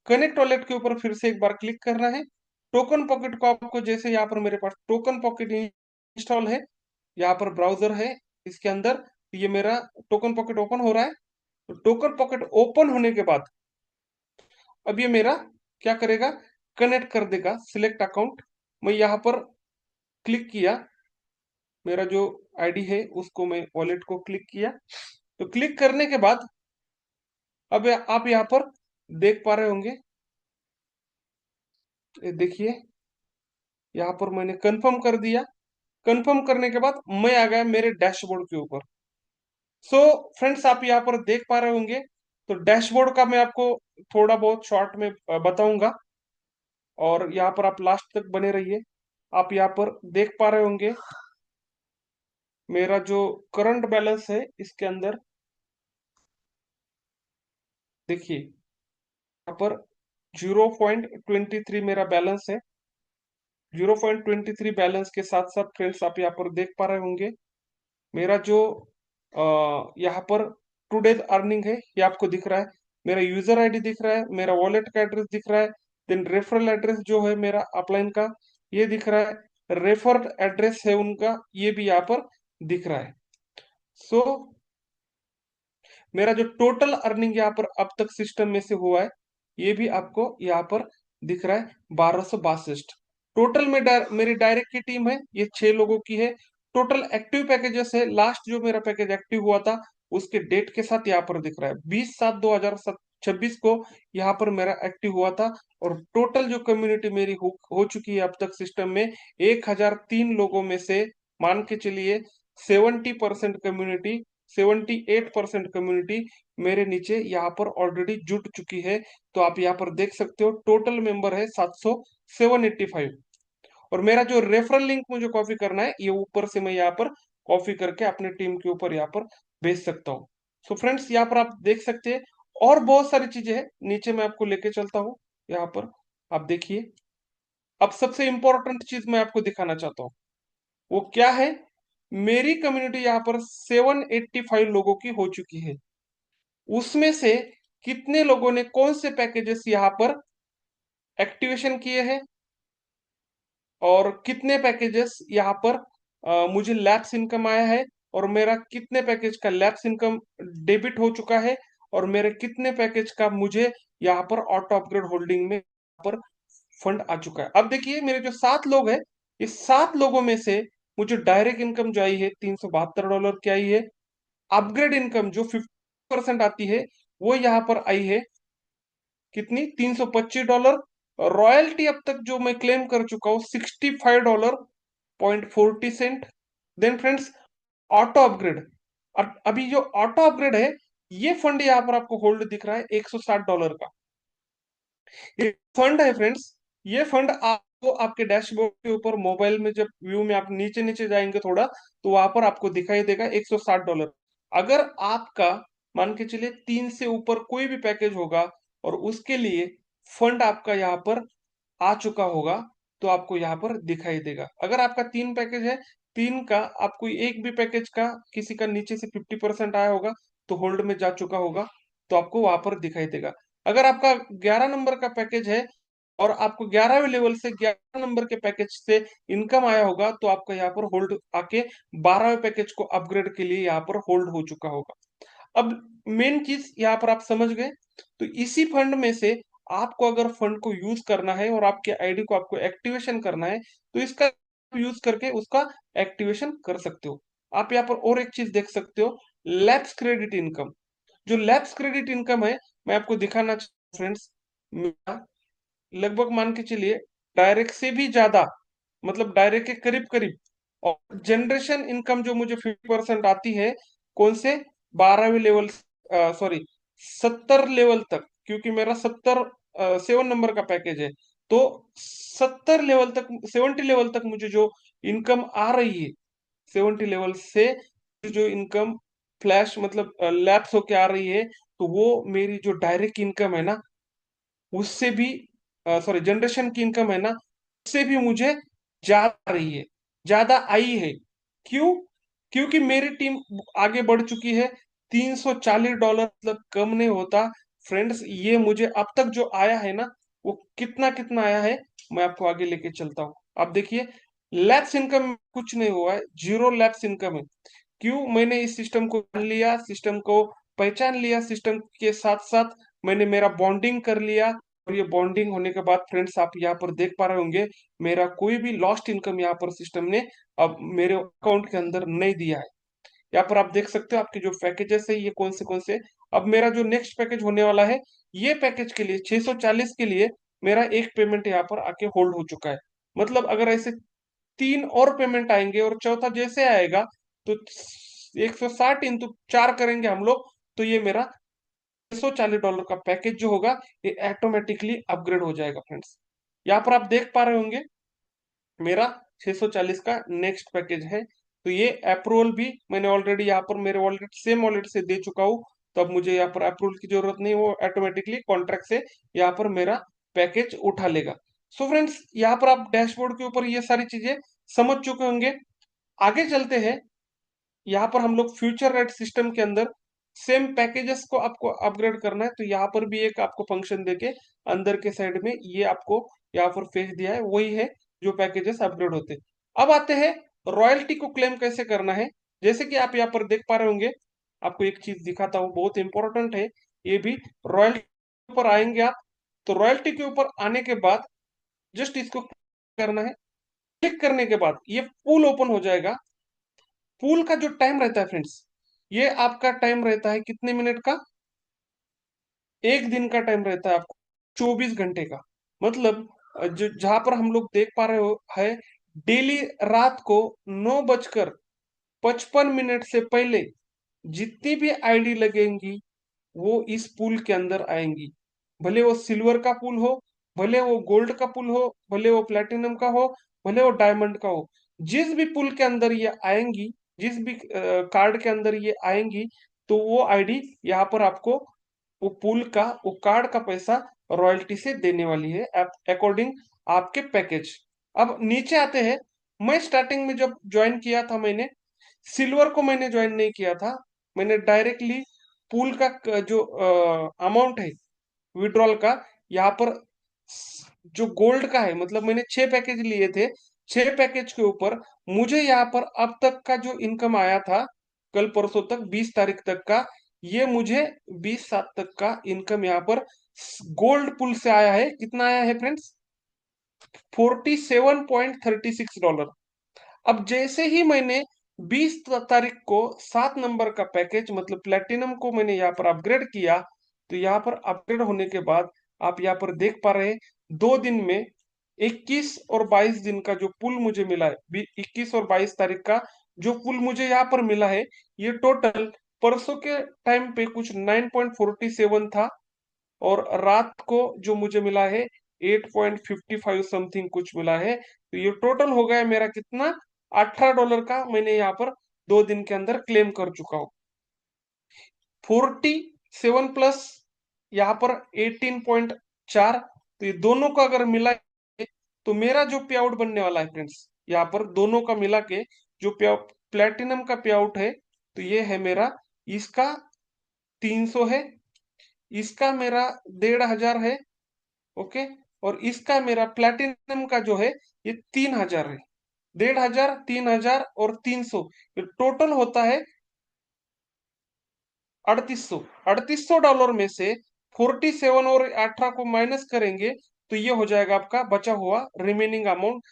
कनेक्ट वॉलेट के ऊपर फिर से एक बार क्लिक करना है। टोकन पॉकेट को आपको, जैसे यहाँ पर मेरे पास टोकन पॉकेट इंस्टॉल है, यहाँ पर ब्राउजर है इसके अंदर, ये मेरा टोकन पॉकेट ओपन हो रहा है। तो टोकन पॉकेट ओपन होने के बाद अब ये मेरा क्या करेगा, कनेक्ट कर देगा सिलेक्ट अकाउंट। मैं यहाँ पर क्लिक किया, मेरा जो आईडी है उसको मैं वॉलेट को क्लिक किया। तो क्लिक करने के बाद अब आप यहाँ पर देख पा रहे होंगे, ये देखिए यहाँ पर मैंने कंफर्म कर दिया। कंफर्म करने के बाद मैं आ गया मेरे डैशबोर्ड के ऊपर। सो फ्रेंड्स, आप यहाँ पर देख पा रहे होंगे, तो डैशबोर्ड का मैं आपको थोड़ा बहुत शॉर्ट में बताऊंगा और यहाँ पर आप लास्ट तक बने रहिए। आप यहाँ पर देख पा रहे होंगे मेरा जो करंट बैलेंस है इसके अंदर, देखिए यहाँ पर 0.23 मेरा बैलेंस है। 0.23 बैलेंस के साथ साथ फ्रेंड्स आप यहाँ पर देख पा रहे होंगे मेरा जो यहाँ पर टुडे अर्निंग है ये आपको दिख रहा है। मेरा यूजर आईडी दिख रहा है, मेरा वॉलेट का एड्रेस दिख रहा है, देन रेफरल एड्रेस जो है मेरा अपलाइन का ये दिख रहा है, रेफर्ड एड्रेस है उनका ये भी यहाँ पर दिख रहा है। सो मेरा जो टोटल अर्निंग यहाँ पर अब तक सिस्टम में से हुआ है ये भी आपको यहाँ पर दिख रहा है, 1262। टोटल में मेरी डायरेक्ट की टीम है ये 6 लोगों की है। टोटल एक्टिव पैकेजेस है, लास्ट जो मेरा पैकेज एक्टिव हुआ था उसके डेट के साथ यहाँ पर दिख रहा है 20/7/2026 को यहाँ पर मेरा एक्टिव हुआ था। और टोटल जो कम्युनिटी मेरी हो चुकी है अब तक सिस्टम में 1003 लोगों में से मान के चलिए 70% कम्युनिटी, 78% कम्युनिटी मेरे नीचे यहाँ पर ऑलरेडी जुट चुकी है। तो आप यहाँ पर देख सकते हो टोटल मेंबर है 785। और मेरा जो रेफरल लिंक मुझे कॉपी करना है ये ऊपर से मैं यहाँ पर कॉपी करके अपने टीम के ऊपर यहाँ पर भेज सकता हूँ। सो फ्रेंड्स, यहाँ पर आप देख सकते हैं और बहुत सारी चीजें हैं, नीचे मैं आपको लेके चलता हूँ। यहाँ पर आप देखिए, अब सबसे इंपॉर्टेंट चीज मैं आपको दिखाना चाहता हूँ, वो क्या है। मेरी कम्युनिटी यहाँ पर 785 लोगों की हो चुकी है। उसमें से कितने लोगों ने कौन से पैकेजेस यहाँ पर एक्टिवेशन किए हैं और कितने पैकेजेस यहाँ पर मुझे लैप्स इनकम आया है और मेरा कितने पैकेज का लैप्स इनकम डेबिट हो चुका है और मेरे कितने पैकेज का मुझे यहाँ पर ऑटो अपग्रेड होल्डिंग में यहाँ पर फंड आ चुका है। अब देखिए मेरे जो 7 लोग हैं, इस 7 लोगों में से मुझे डायरेक्ट इनकम जो आई है $372 की आई है। अपग्रेड इनकम जो 50% आती है वो यहाँ पर आई है कितनी, $325। रॉयल्टी अब तक जो मैं क्लेम कर चुका हूँ $65.40। देन फ्रेंड्स, ऑटो अपग्रेड, अभी जो ऑटो अपग्रेड है ये फंड यहाँ पर आपको होल्ड दिख रहा है $160 का। ये फंड है फ्रेंड्स, ये फंड आपको आपके डैशबोर्ड के ऊपर मोबाइल में जब व्यू में आप नीचे नीचे जाएंगे थोड़ा तो वहां पर आपको दिखाई देगा $160। अगर आपका मान के चलिए 3 से ऊपर कोई भी पैकेज होगा और उसके लिए फंड आपका यहाँ पर आ चुका होगा तो आपको यहाँ पर दिखाई देगा। अगर आपका 3 पैकेज है, 3 का आपको एक भी पैकेज का किसी का नीचे से 50% आया होगा तो होल्ड में जा चुका होगा तो आपको वहां पर दिखाई देगा। अगर आपका 11 नंबर का पैकेज है और आपको 11वें लेवल से 11 नंबर के पैकेज से इनकम आया होगा तो आपका यहाँ पर होल्ड आके 12वें पैकेज को अपग्रेड के लिए यहाँ पर होल्ड हो चुका होगा। अब मेन चीज यहाँ पर आप समझ गए। तो इसी फंड में से आपको अगर फंड को यूज करना है और आपके आईडी को आपको एक्टिवेशन करना है तो इसका यूज करके उसका एक्टिवेशन कर सकते हो। आप यहाँ पर और एक चीज देख सकते हो, लैप्स क्रेडिट इनकम। जो लैप्स क्रेडिट इनकम है मैं आपको दिखाना चाहता हूँ फ्रेंड्स, लगभग मान के चलिए डायरेक्ट से भी ज्यादा, मतलब डायरेक्ट के करीब करीब और जनरेशन इनकम जो मुझे 50% आती है, कौन से 12वें लेवल, सॉरी 70 लेवल तक, क्योंकि मेरा 7 नंबर का पैकेज है। तो 70 लेवल तक, 70 लेवल तक मुझे जो इनकम आ रही है, 70 लेवल से जो इनकम फ्लैश मतलब लैप्स होके आ रही है, तो वो मेरी जो डायरेक्ट इनकम है ना, उससे भी, सॉरी जनरेशन की इनकम है ना, उससे भी मुझे ज्यादा आ रही है, ज्यादा आई है। क्यों? क्योंकि मेरी टीम आगे बढ़ चुकी है। $340 मतलब कम नहीं होता फ्रेंड्स। ये मुझे अब तक जो आया है ना, वो कितना कितना आया है, मैं आपको आगे लेके चलता हूँ। आप देखिए, लैप्स इनकम कुछ नहीं हुआ है, जीरो लैप्स इनकम है। क्यों? मैंने इस सिस्टम को जान लिया, सिस्टम को पहचान लिया, सिस्टम के साथ साथ मैंने मेरा बॉन्डिंग कर लिया। और ये बॉन्डिंग होने के बाद फ्रेंड्स, आप यहाँ पर देख पा रहे होंगे, मेरा कोई भी लॉस्ट इनकम यहाँ पर सिस्टम ने अब मेरे अकाउंट के अंदर नहीं दिया है। यहाँ पर आप देख सकते हो आपके जो पैकेजेस है ये कौन से। अब मेरा जो नेक्स्ट पैकेज होने वाला है, ये पैकेज के लिए 640 के लिए मेरा एक पेमेंट यहाँ पर आके होल्ड हो चुका है। मतलब अगर ऐसे 3 और पेमेंट आएंगे और चौथा जैसे आएगा, तो 160 इंटू 4 करेंगे हम लोग, तो ये मेरा $640 का पैकेज जो होगा, ये ऑटोमेटिकली अपग्रेड हो जाएगा फ्रेंड्स। यहाँ पर आप देख पा रहे होंगे, मेरा 640 का नेक्स्ट पैकेज है। तो ये अप्रूवल भी मैंने ऑलरेडी यहाँ पर मेरे वॉलेट, सेम वॉलेट से दे चुका हूँ। तो अब मुझे यहाँ पर अप्रूवल की जरूरत नहीं, वो ऑटोमेटिकली कॉन्ट्रैक्ट से यहाँ पर मेरा पैकेज उठा लेगा। सो फ्रेंड्स, यहाँ पर आप डैशबोर्ड के ऊपर ये सारी चीजें समझ चुके होंगे। आगे चलते हैं। यहाँ पर हम लोग फ्यूचर रेट सिस्टम के अंदर सेम पैकेजेस को आपको अपग्रेड करना है, तो यहाँ पर भी एक आपको फंक्शन देके अंदर के साइड में ये आपको यहाँ पर फेंक दिया है, वही है जो पैकेजेस अपग्रेड होते हैं। अब आते हैं रॉयल्टी को क्लेम कैसे करना है। जैसे कि आप यहाँ पर देख पा रहे होंगे, आपको एक चीज दिखाता हूँ, बहुत इंपॉर्टेंट है ये भी। रॉयल्टी के ऊपर आएंगे आप, तो रॉयल्टी के ऊपर आने के बाद जस्ट इसको करना है। क्लिक करने के बाद ये पूल ओपन हो जाएगा। पूल का जो टाइम रहता है फ्रेंड्स, ये आपका टाइम रहता है कितने मिनट का? एक दिन का टाइम रहता है आपको, 24 घंटे का। मतलब जो जहां पर हम लोग देख पा रहे हो है, डेली रात को 9:55 से पहले जितनी भी आईडी लगेंगी, वो इस पुल के अंदर आएंगी। भले वो सिल्वर का पुल हो, भले वो गोल्ड का पुल हो, भले वो प्लेटिनम का हो, भले वो डायमंड का हो, जिस भी पुल के अंदर ये आएंगी, जिस भी कार्ड के अंदर ये आएंगी, तो वो आईडी यहाँ पर आपको वो पुल का, वो कार्ड का पैसा रॉयल्टी से देने वाली है, अकॉर्डिंग आपके पैकेज। अब नीचे आते हैं। मैं स्टार्टिंग में जब ज्वाइन किया था, मैंने सिल्वर को मैंने ज्वाइन नहीं किया था। मैंने डायरेक्टली पूल का जो अमाउंट है विड्रॉल का, यहाँ पर जो गोल्ड का है, मतलब मैंने 6 पैकेज लिए थे, 6 पैकेज के ऊपर मुझे यहाँ पर अब तक का जो इनकम आया था, कल परसों तक 20 तारीख तक का, ये मुझे 20/7 तक का इनकम यहाँ पर गोल्ड पुल से आया है। कितना आया है फ्रेंड्स? $47.36। अब जैसे ही मैंने 20 तारीख को 7 नंबर का पैकेज मतलब प्लेटिनम को मैंने यहाँ पर अपग्रेड किया, तो यहाँ पर अपग्रेड होने के बाद आप यहाँ पर देख पा रहे हैं, 2 दिन में 21 और 22 दिन का जो पुल मुझे मिला है, 21 और 22 तारीख का जो पुल मुझे यहाँ पर मिला है, ये टोटल परसों के टाइम पे कुछ 9.47 था, और रात को जो मुझे मिला है 8.55 समथिंग कुछ मिला है। तो ये टोटल हो गया मेरा कितना, $18 का मैंने यहाँ पर 2 दिन के अंदर क्लेम कर चुका हूँ। 47 प्लस यहाँ पर 18.4, तो ये दोनों का अगर मिला के, तो मेरा जो पे आउट बनने वाला है फ्रेंड्स, यहाँ पर दोनों का मिला के जो पे प्लेटिनम का पे आउट है, तो ये है मेरा, इसका 300 है, इसका मेरा 1,500 है। ओके। और इसका मेरा प्लैटिनम का जो है, ये 3,000 है। 1,500, 3,000 और 300, टोटल होता है 3,800। $3,800 में से 47 और 18 को माइनस करेंगे, तो ये हो जाएगा आपका बचा हुआ रिमेनिंग अमाउंट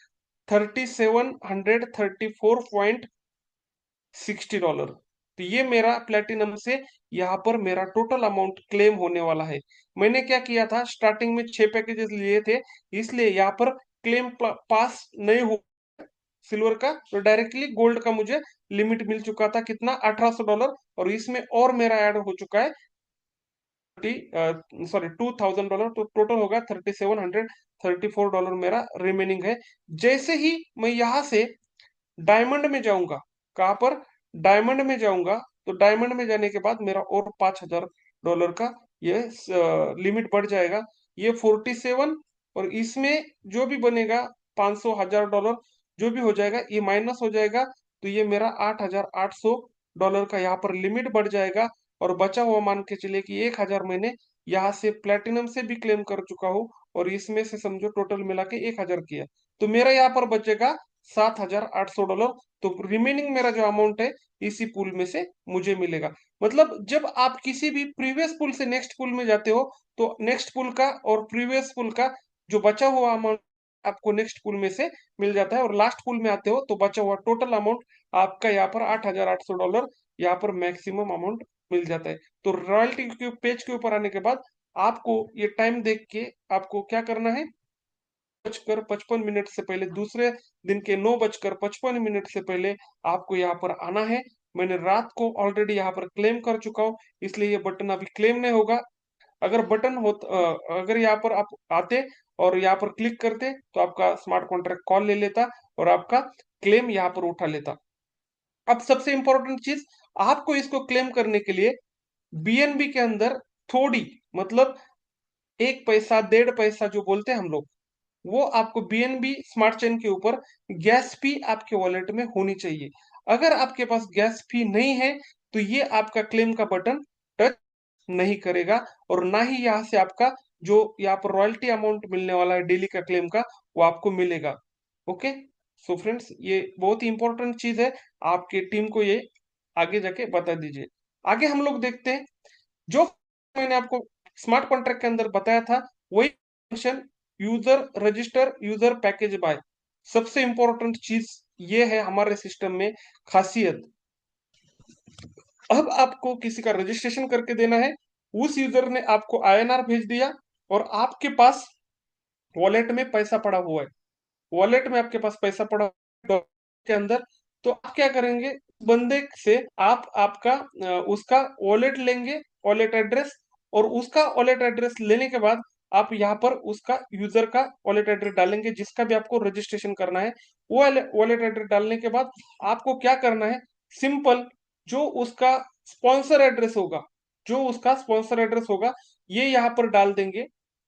$3,734.60। तो ये मेरा प्लेटिनम से यहाँ पर मेरा टोटल अमाउंट क्लेम होने वाला है। मैंने क्या किया था, स्टार्टिंग में 6 पैकेजेस लिए थे, इसलिए यहाँ पर क्लेम पास नहीं हुआ। सिल्वर का, तो डायरेक्टली गोल्ड का मुझे लिमिट मिल चुका था कितना, $1800, और इसमें और मेरा ऐड हो चुका है सॉरी $2000, तो टोटल होगा $3734 मेरा रिमेनिंग है। जैसे ही मैं यहाँ से डायमंड में जाऊंगा, कहाँ पर, डायमंड में जाऊंगा, तो डायमंड में जाने के बाद मेरा और $5000 का ये लिमिट बढ़ जाएगा, ये 47, और इसमें जो भी बनेगा 500 $1000 जो भी हो जाएगा ये माइनस हो जाएगा, तो ये मेरा $8800 का यहाँ पर लिमिट बढ़ जाएगा। और बचा हुआ मान के चलिए कि 1000 मैंने यहाँ से प्लेटिनम से भी क्लेम कर चुका हूँ, और इसमें से समझो टोटल मिला के 1000 किया, तो मेरा यहाँ पर बचेगा $7800। तो रिमेनिंग मेरा जो अमाउंट है इसी पूल में से मुझे मिलेगा। मतलब जब आप किसी भी प्रीवियस पूल से नेक्स्ट पूल में जाते हो, तो नेक्स्ट पूल का और प्रीवियस पूल का जो बचा हुआ अमाउंट आपको नेक्स्ट पूल में से मिल जाता है, और लास्ट पूल में आते हो तो बचा हुआ टोटल अमाउंट आपका यहाँ पर $8800 यहाँ पर मैक्सिमम अमाउंट मिल जाता है। तो रॉयल्टी के पेज के ऊपर आने के बाद आपको ये टाइम देख के आपको क्या करना है, 9:55 से पहले, दूसरे दिन के 9:55 से पहले आपको यहाँ पर आना है। मैंने रात को ऑलरेडी यहाँ पर क्लेम कर चुका हूँ, इसलिए ये बटन अभी क्लेम नहीं होगा। अगर बटन हो, अगर यहाँ पर आप आते और यहाँ पर क्लिक करते तो आपका स्मार्ट कॉन्ट्रैक्ट कॉल ले लेता और आपका क्लेम यहाँ पर उठा लेता। अब सबसे इंपॉर्टेंट चीज, आपको इसको क्लेम करने के लिए बीएनबी के अंदर थोड़ी, मतलब 1 पैसा 1.5 पैसा जो बोलते हैं हम लोग, वो आपको बीएनबी स्मार्ट चेन के ऊपर गैस फी आपके वॉलेट में होनी चाहिए। अगर आपके पास गैस फी नहीं है तो ये आपका क्लेम का बटन टच नहीं करेगा, और ना ही यहाँ से आपका जो यहाँ पर रॉयल्टी अमाउंट मिलने वाला है डेली का क्लेम का, वो आपको मिलेगा। ओके, सो फ्रेंड्स ये बहुत ही इंपॉर्टेंट चीज है, आपके टीम को ये आगे जाके बता दीजिए। आगे हम लोग देखते हैं, जो मैंने आपको स्मार्ट कॉन्ट्रैक्ट के अंदर बताया था वही function, user register user package buy. सबसे इंपॉर्टेंट चीज ये है हमारे सिस्टम में खासियत। अब आपको किसी का रजिस्ट्रेशन करके देना है, उस यूजर ने आपको आईएनआर भेज दिया और आपके पास वॉलेट में पैसा पड़ा हुआ है, वॉलेट में आपके पास पैसा पड़ा डॉलर के अंदर, तो आप क्या करेंगे, बंदे से आप आपका उसका वॉलेट लेंगे, वॉलेट एड्रेस, और उसका वॉलेट एड्रेस लेने के बाद आप यहाँ पर उसका यूजर का वॉलेट एड्रेस डालेंगे जिसका भी आपको रजिस्ट्रेशन करना है। वो वॉलेट एड्रेस डालने के बाद आपको क्या करना है, सिंपल, जो उसका स्पॉन्सर एड्रेस होगा, जो उसका स्पॉन्सर एड्रेस होगा ये यहाँ पर डाल देंगे।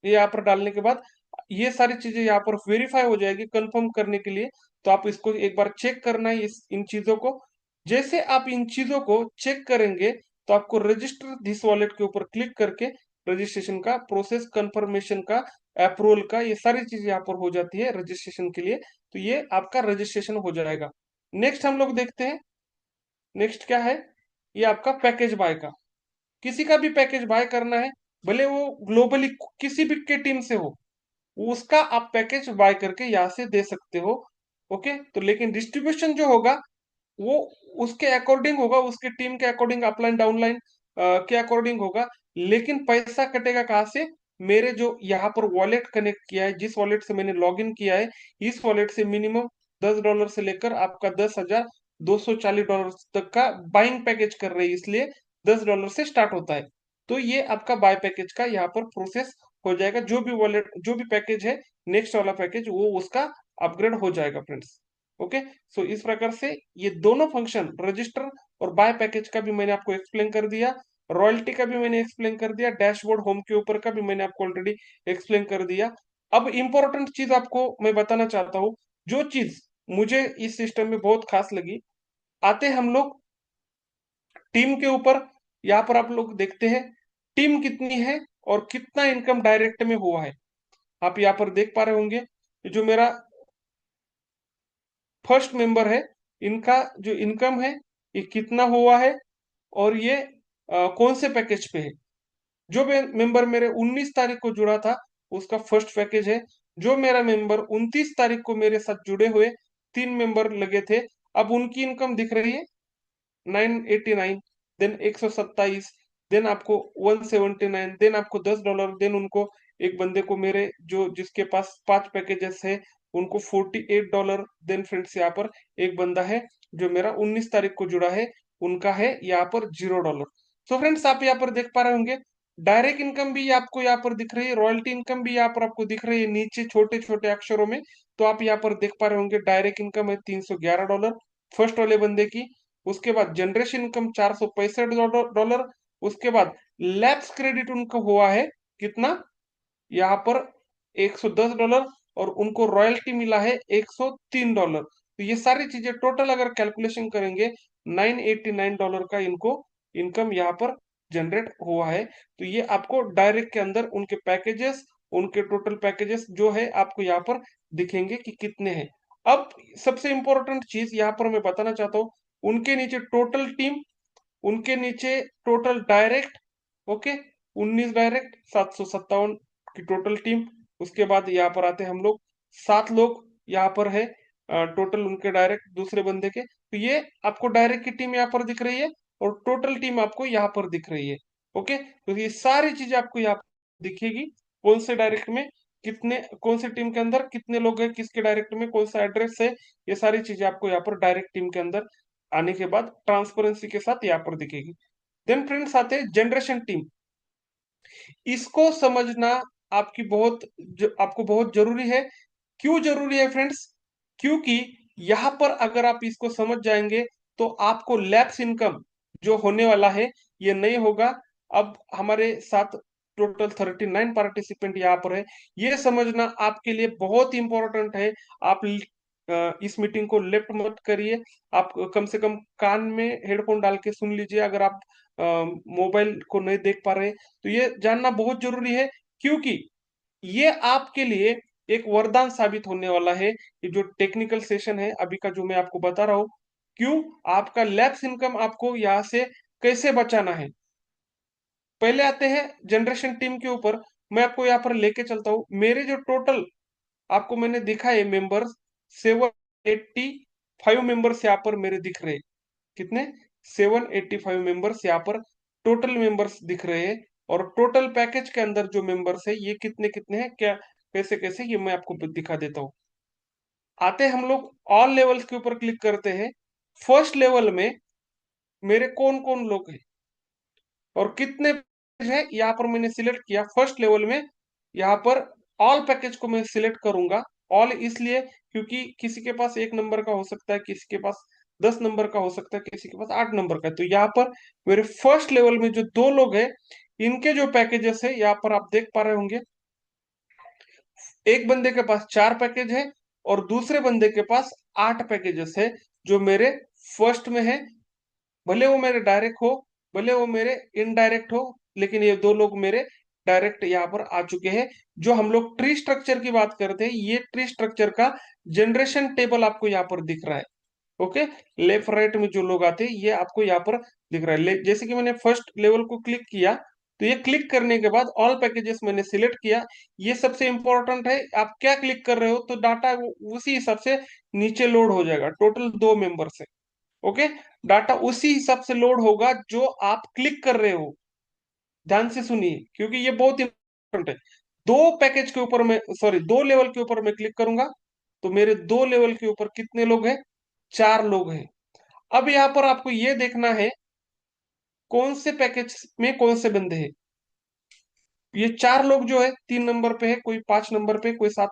ये यहाँ पर डालने के बाद ये सारी चीजें यहाँ पर वेरीफाई हो जाएगी कंफर्म करने के लिए, तो आप इसको एक बार चेक करना है इन चीजों को। जैसे आप इन चीजों को चेक करेंगे तो आपको रजिस्टर दिस वॉलेट के ऊपर क्लिक करके रजिस्ट्रेशन का प्रोसेस, कंफर्मेशन का, अप्रूवल का, ये सारी चीजें यहाँ पर हो जाती है रजिस्ट्रेशन के लिए, तो ये आपका रजिस्ट्रेशन हो जाएगा। नेक्स्ट हम लोग देखते हैं, नेक्स्ट क्या है, ये आपका पैकेज बाय का। किसी का भी पैकेज बाय करना है, भले वो ग्लोबली किसी भी के टीम से हो, उसका आप पैकेज बाय करके यहाँ से दे सकते हो। ओके, तो लेकिन डिस्ट्रीब्यूशन जो होगा वो उसके अकॉर्डिंग होगा, उसके टीम के अकॉर्डिंग, अपलाइन डाउनलाइन के अकॉर्डिंग होगा। लेकिन पैसा कटेगा कहाँ से, मेरे जो यहाँ पर वॉलेट कनेक्ट किया है, जिस वॉलेट से मैंने लॉग इन किया है, इस वॉलेट से मिनिमम $10 से लेकर आपका $10,240 तक का बाइंग पैकेज कर रहे हैं, इसलिए $10 से स्टार्ट होता है। तो ये आपका बाय पैकेज का यहाँ पर प्रोसेस हो जाएगा, जो भी वॉलेट जो भी पैकेज है, नेक्स्ट वाला पैकेज वो उसका अपग्रेड हो जाएगा फ्रेंड्स। ओके, सो इस प्रकार से ये दोनों फंक्शन, रजिस्टर और बाय पैकेज का भी मैंने आपको एक्सप्लेन कर दिया, रॉयल्टी का भी मैंने एक्सप्लेन कर दिया, डैशबोर्ड होम के ऊपर का भी मैंने आपको ऑलरेडी एक्सप्लेन कर दिया। अब इंपॉर्टेंट चीज आपको मैं बताना चाहता हूँ, जो चीज मुझे इस सिस्टम में बहुत खास लगी, आते हम लोग टीम के ऊपर, यहाँ पर आप लोग देखते हैं टीम कितनी है और कितना इनकम डायरेक्ट में हुआ है। आप यहाँ पर देख पा रहे होंगे, जो मेरा फर्स्ट मेंबर है, इनका जो इनकम है ये कितना हुआ है, और ये कौन से पैकेज पे है। जो मेंबर मेरे 19 तारीख को जुड़ा था उसका फर्स्ट पैकेज है। जो मेरा मेंबर 29 तारीख को मेरे साथ जुड़े हुए 3 मेंबर लगे थे, अब उनकी इनकम दिख रही है 989, देन 127, देन आपको 179, देन आपको $10, देन उनको एक बंदे को मेरे जो जिसके पास 5 पैकेजेस है उनको $48। देन फ्रेंड्स यहाँ पर एक बंदा है जो मेरा 19 तारीख को जुड़ा है, उनका है यहाँ पर $0। तो फ्रेंड्स आप यहाँ पर देख पा रहे होंगे, डायरेक्ट इनकम भी आपको यहाँ पर दिख रही है, रॉयल्टी इनकम भी यहाँ पर आपको दिख रही है नीचे छोटे छोटे अक्षरों में। तो आप यहाँ पर देख पा रहे होंगे डायरेक्ट इनकम है $311 फर्स्ट वाले बंदे की। उसके बाद जनरेशन इनकम $465। उसके बाद लैप्स क्रेडिट उनका हुआ है कितना, यहाँ पर $110, और उनको रॉयल्टी मिला है $103। तो ये सारी चीजें टोटल अगर कैलकुलेशन करेंगे $989 का इनको इनकम यहाँ पर जनरेट हुआ है। तो ये आपको डायरेक्ट के अंदर उनके पैकेजेस, उनके टोटल पैकेजेस जो है आपको यहाँ पर दिखेंगे कि कितने हैं। अब सबसे इंपॉर्टेंट चीज यहाँ पर मैं बताना चाहता हूँ, उनके नीचे टोटल टीम, उनके नीचे टोटल डायरेक्ट, ओके, 19 डायरेक्ट, 757 की टोटल टीम। उसके बाद यहाँ पर आते हैं हम लोग, 7 लोग यहाँ पर है टोटल उनके डायरेक्ट दूसरे बंदे के। तो ये आपको डायरेक्ट की टीम यहाँ पर दिख रही है और टोटल टीम आपको यहाँ पर दिख रही है। ओके, तो ये सारी चीजें आपको यहाँ पर दिखेगी, कौन से डायरेक्ट में कितने, कौन सी टीम के अंदर कितने लोग हैं, किसके डायरेक्ट में कौन सा एड्रेस है, ये सारी चीजें आपको यहाँ पर डायरेक्ट टीम के अंदर आने के बाद ट्रांसपेरेंसी के साथ यहाँ पर दिखेगी। देन फ्रेंड्स आते हैं जनरेशन टीम। इसको समझना आपको बहुत जरूरी है। क्यों जरूरी है फ्रेंड्स? क्योंकि यहाँ पर अगर आप इसको समझ जाएंगे तो आपको लैप्स इनकम जो होने वाला है ये नहीं होगा। अब हमारे साथ टोटल 39 पार्टिसिपेंट यहाँ पर है, ये समझना आपके लिए बहुत इंपॉर्टेंट है। आप इस मीटिंग को लेफ्ट मत करिए, आप कम से कम कान में हेडफोन डाल के सुन लीजिए अगर आप मोबाइल को नहीं देख पा रहे। तो ये जानना बहुत जरूरी है, क्योंकि ये आपके लिए एक वरदान साबित होने वाला है। ये जो टेक्निकल सेशन है अभी का जो मैं आपको बता रहा हूँ, क्यों आपका लैप्स इनकम आपको यहाँ से कैसे बचाना है। पहले आते हैं जनरेशन टीम के ऊपर, मैं आपको यहाँ पर लेके चलता हूँ। मेरे जो टोटल आपको मैंने दिखा है मेंबर्स, 785 मेंबर्स यहाँ पर मेरे दिख रहे हैं। कितने? 785 मेंबर्स यहाँ पर टोटल मेंबर्स दिख रहे हैं। और टोटल पैकेज के अंदर जो मेंबर्स है ये कितने कितने हैं, क्या कैसे कैसे, ये मैं आपको दिखा देता हूँ। आते हम लोग ऑल लेवल्स के ऊपर क्लिक करते हैं। फर्स्ट लेवल में मेरे कौन कौन लोग हैं और कितने पैकेज है, यहाँ पर मैंने सिलेक्ट किया फर्स्ट लेवल में। यहाँ पर ऑल पैकेज को मैं सिलेक्ट करूंगा। ऑल इसलिए क्योंकि किसी के पास 1 नंबर का हो सकता है, किसी के पास 10 नंबर का हो सकता है, किसी के पास 8 नंबर का है। तो यहाँ पर मेरे फर्स्ट लेवल में जो 2 लोग हैं, इनके जो पैकेजेस है यहाँ पर आप देख पा रहे होंगे। एक बंदे के पास 4 पैकेज है और दूसरे बंदे के पास 8 पैकेजेस है जो मेरे फर्स्ट में है। भले वो मेरे डायरेक्ट हो, भले वो मेरे इनडायरेक्ट हो, लेकिन ये 2 लोग मेरे डायरेक्ट यहाँ पर आ चुके हैं। जो हम लोग ट्री स्ट्रक्चर की बात करते हैं, ये ट्री स्ट्रक्चर का जनरेशन टेबल आपको यहाँ पर दिख रहा है। ओके, लेफ्ट राइट में जो लोग आते हैं ये आपको यहाँ पर दिख रहा है। जैसे कि मैंने फर्स्ट लेवल को क्लिक किया, तो ये क्लिक करने के बाद ऑल पैकेजेस मैंने सिलेक्ट किया। ये सबसे इंपॉर्टेंट है, आप क्या क्लिक कर रहे हो तो डाटा उसी हिसाब से नीचे लोड हो जाएगा। टोटल 2 मेंबर्स है, ओके, डाटा उसी हिसाब से लोड होगा जो आप क्लिक कर रहे हो। ध्यान से सुनिए क्योंकि ये बहुत इंपॉर्टेंट है। 2 पैकेज के ऊपर मैं, सॉरी, 2 लेवल के ऊपर मैं क्लिक करूंगा तो मेरे 2 लेवल के ऊपर कितने लोग हैं? 4 लोग हैं। अब यहाँ पर आपको ये देखना है कौन से पैकेज में कौन से बंदे हैं। ये 4 लोग जो है 3 नंबर पे है, कोई 5 नंबर पे, कोई 7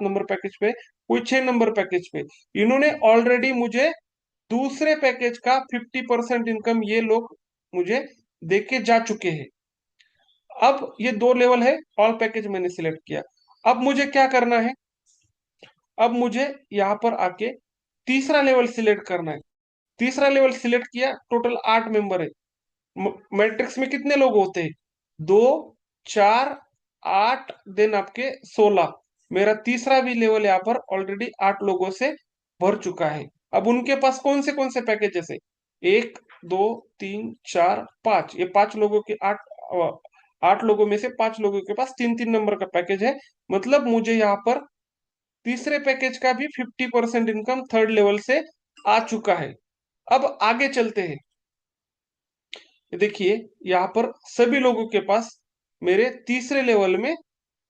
नंबर पैकेज पे, कोई 6 नंबर पैकेज पे। इन्होंने ऑलरेडी मुझे दूसरे पैकेज का 50% इनकम ये लोग मुझे दे के जा चुके हैं। अब ये 2 लेवल है, ऑल पैकेज मैंने सिलेक्ट किया। अब मुझे क्या करना है? अब मुझे यहाँ पर आके तीसरा लेवल सिलेक्ट करना है। तीसरा लेवल सिलेक्ट किया, टोटल 8 मेंबर है। मैट्रिक्स में कितने लोग होते हैं? 2, 4, 8, देन आपके 16। मेरा तीसरा भी लेवल यहाँ पर ऑलरेडी 8 लोगों से भर चुका है। अब उनके पास कौन से पैकेजेस है? 1, 2, 3, 4, 5, ये 5 लोगों के 8 लोगों में से 5 लोगों के पास 3-3 नंबर का पैकेज है। मतलब मुझे यहाँ पर तीसरे पैकेज का भी 50% इनकम थर्ड लेवल से आ चुका है। अब आगे चलते हैं। देखिए यहाँ पर सभी लोगों के पास मेरे तीसरे लेवल में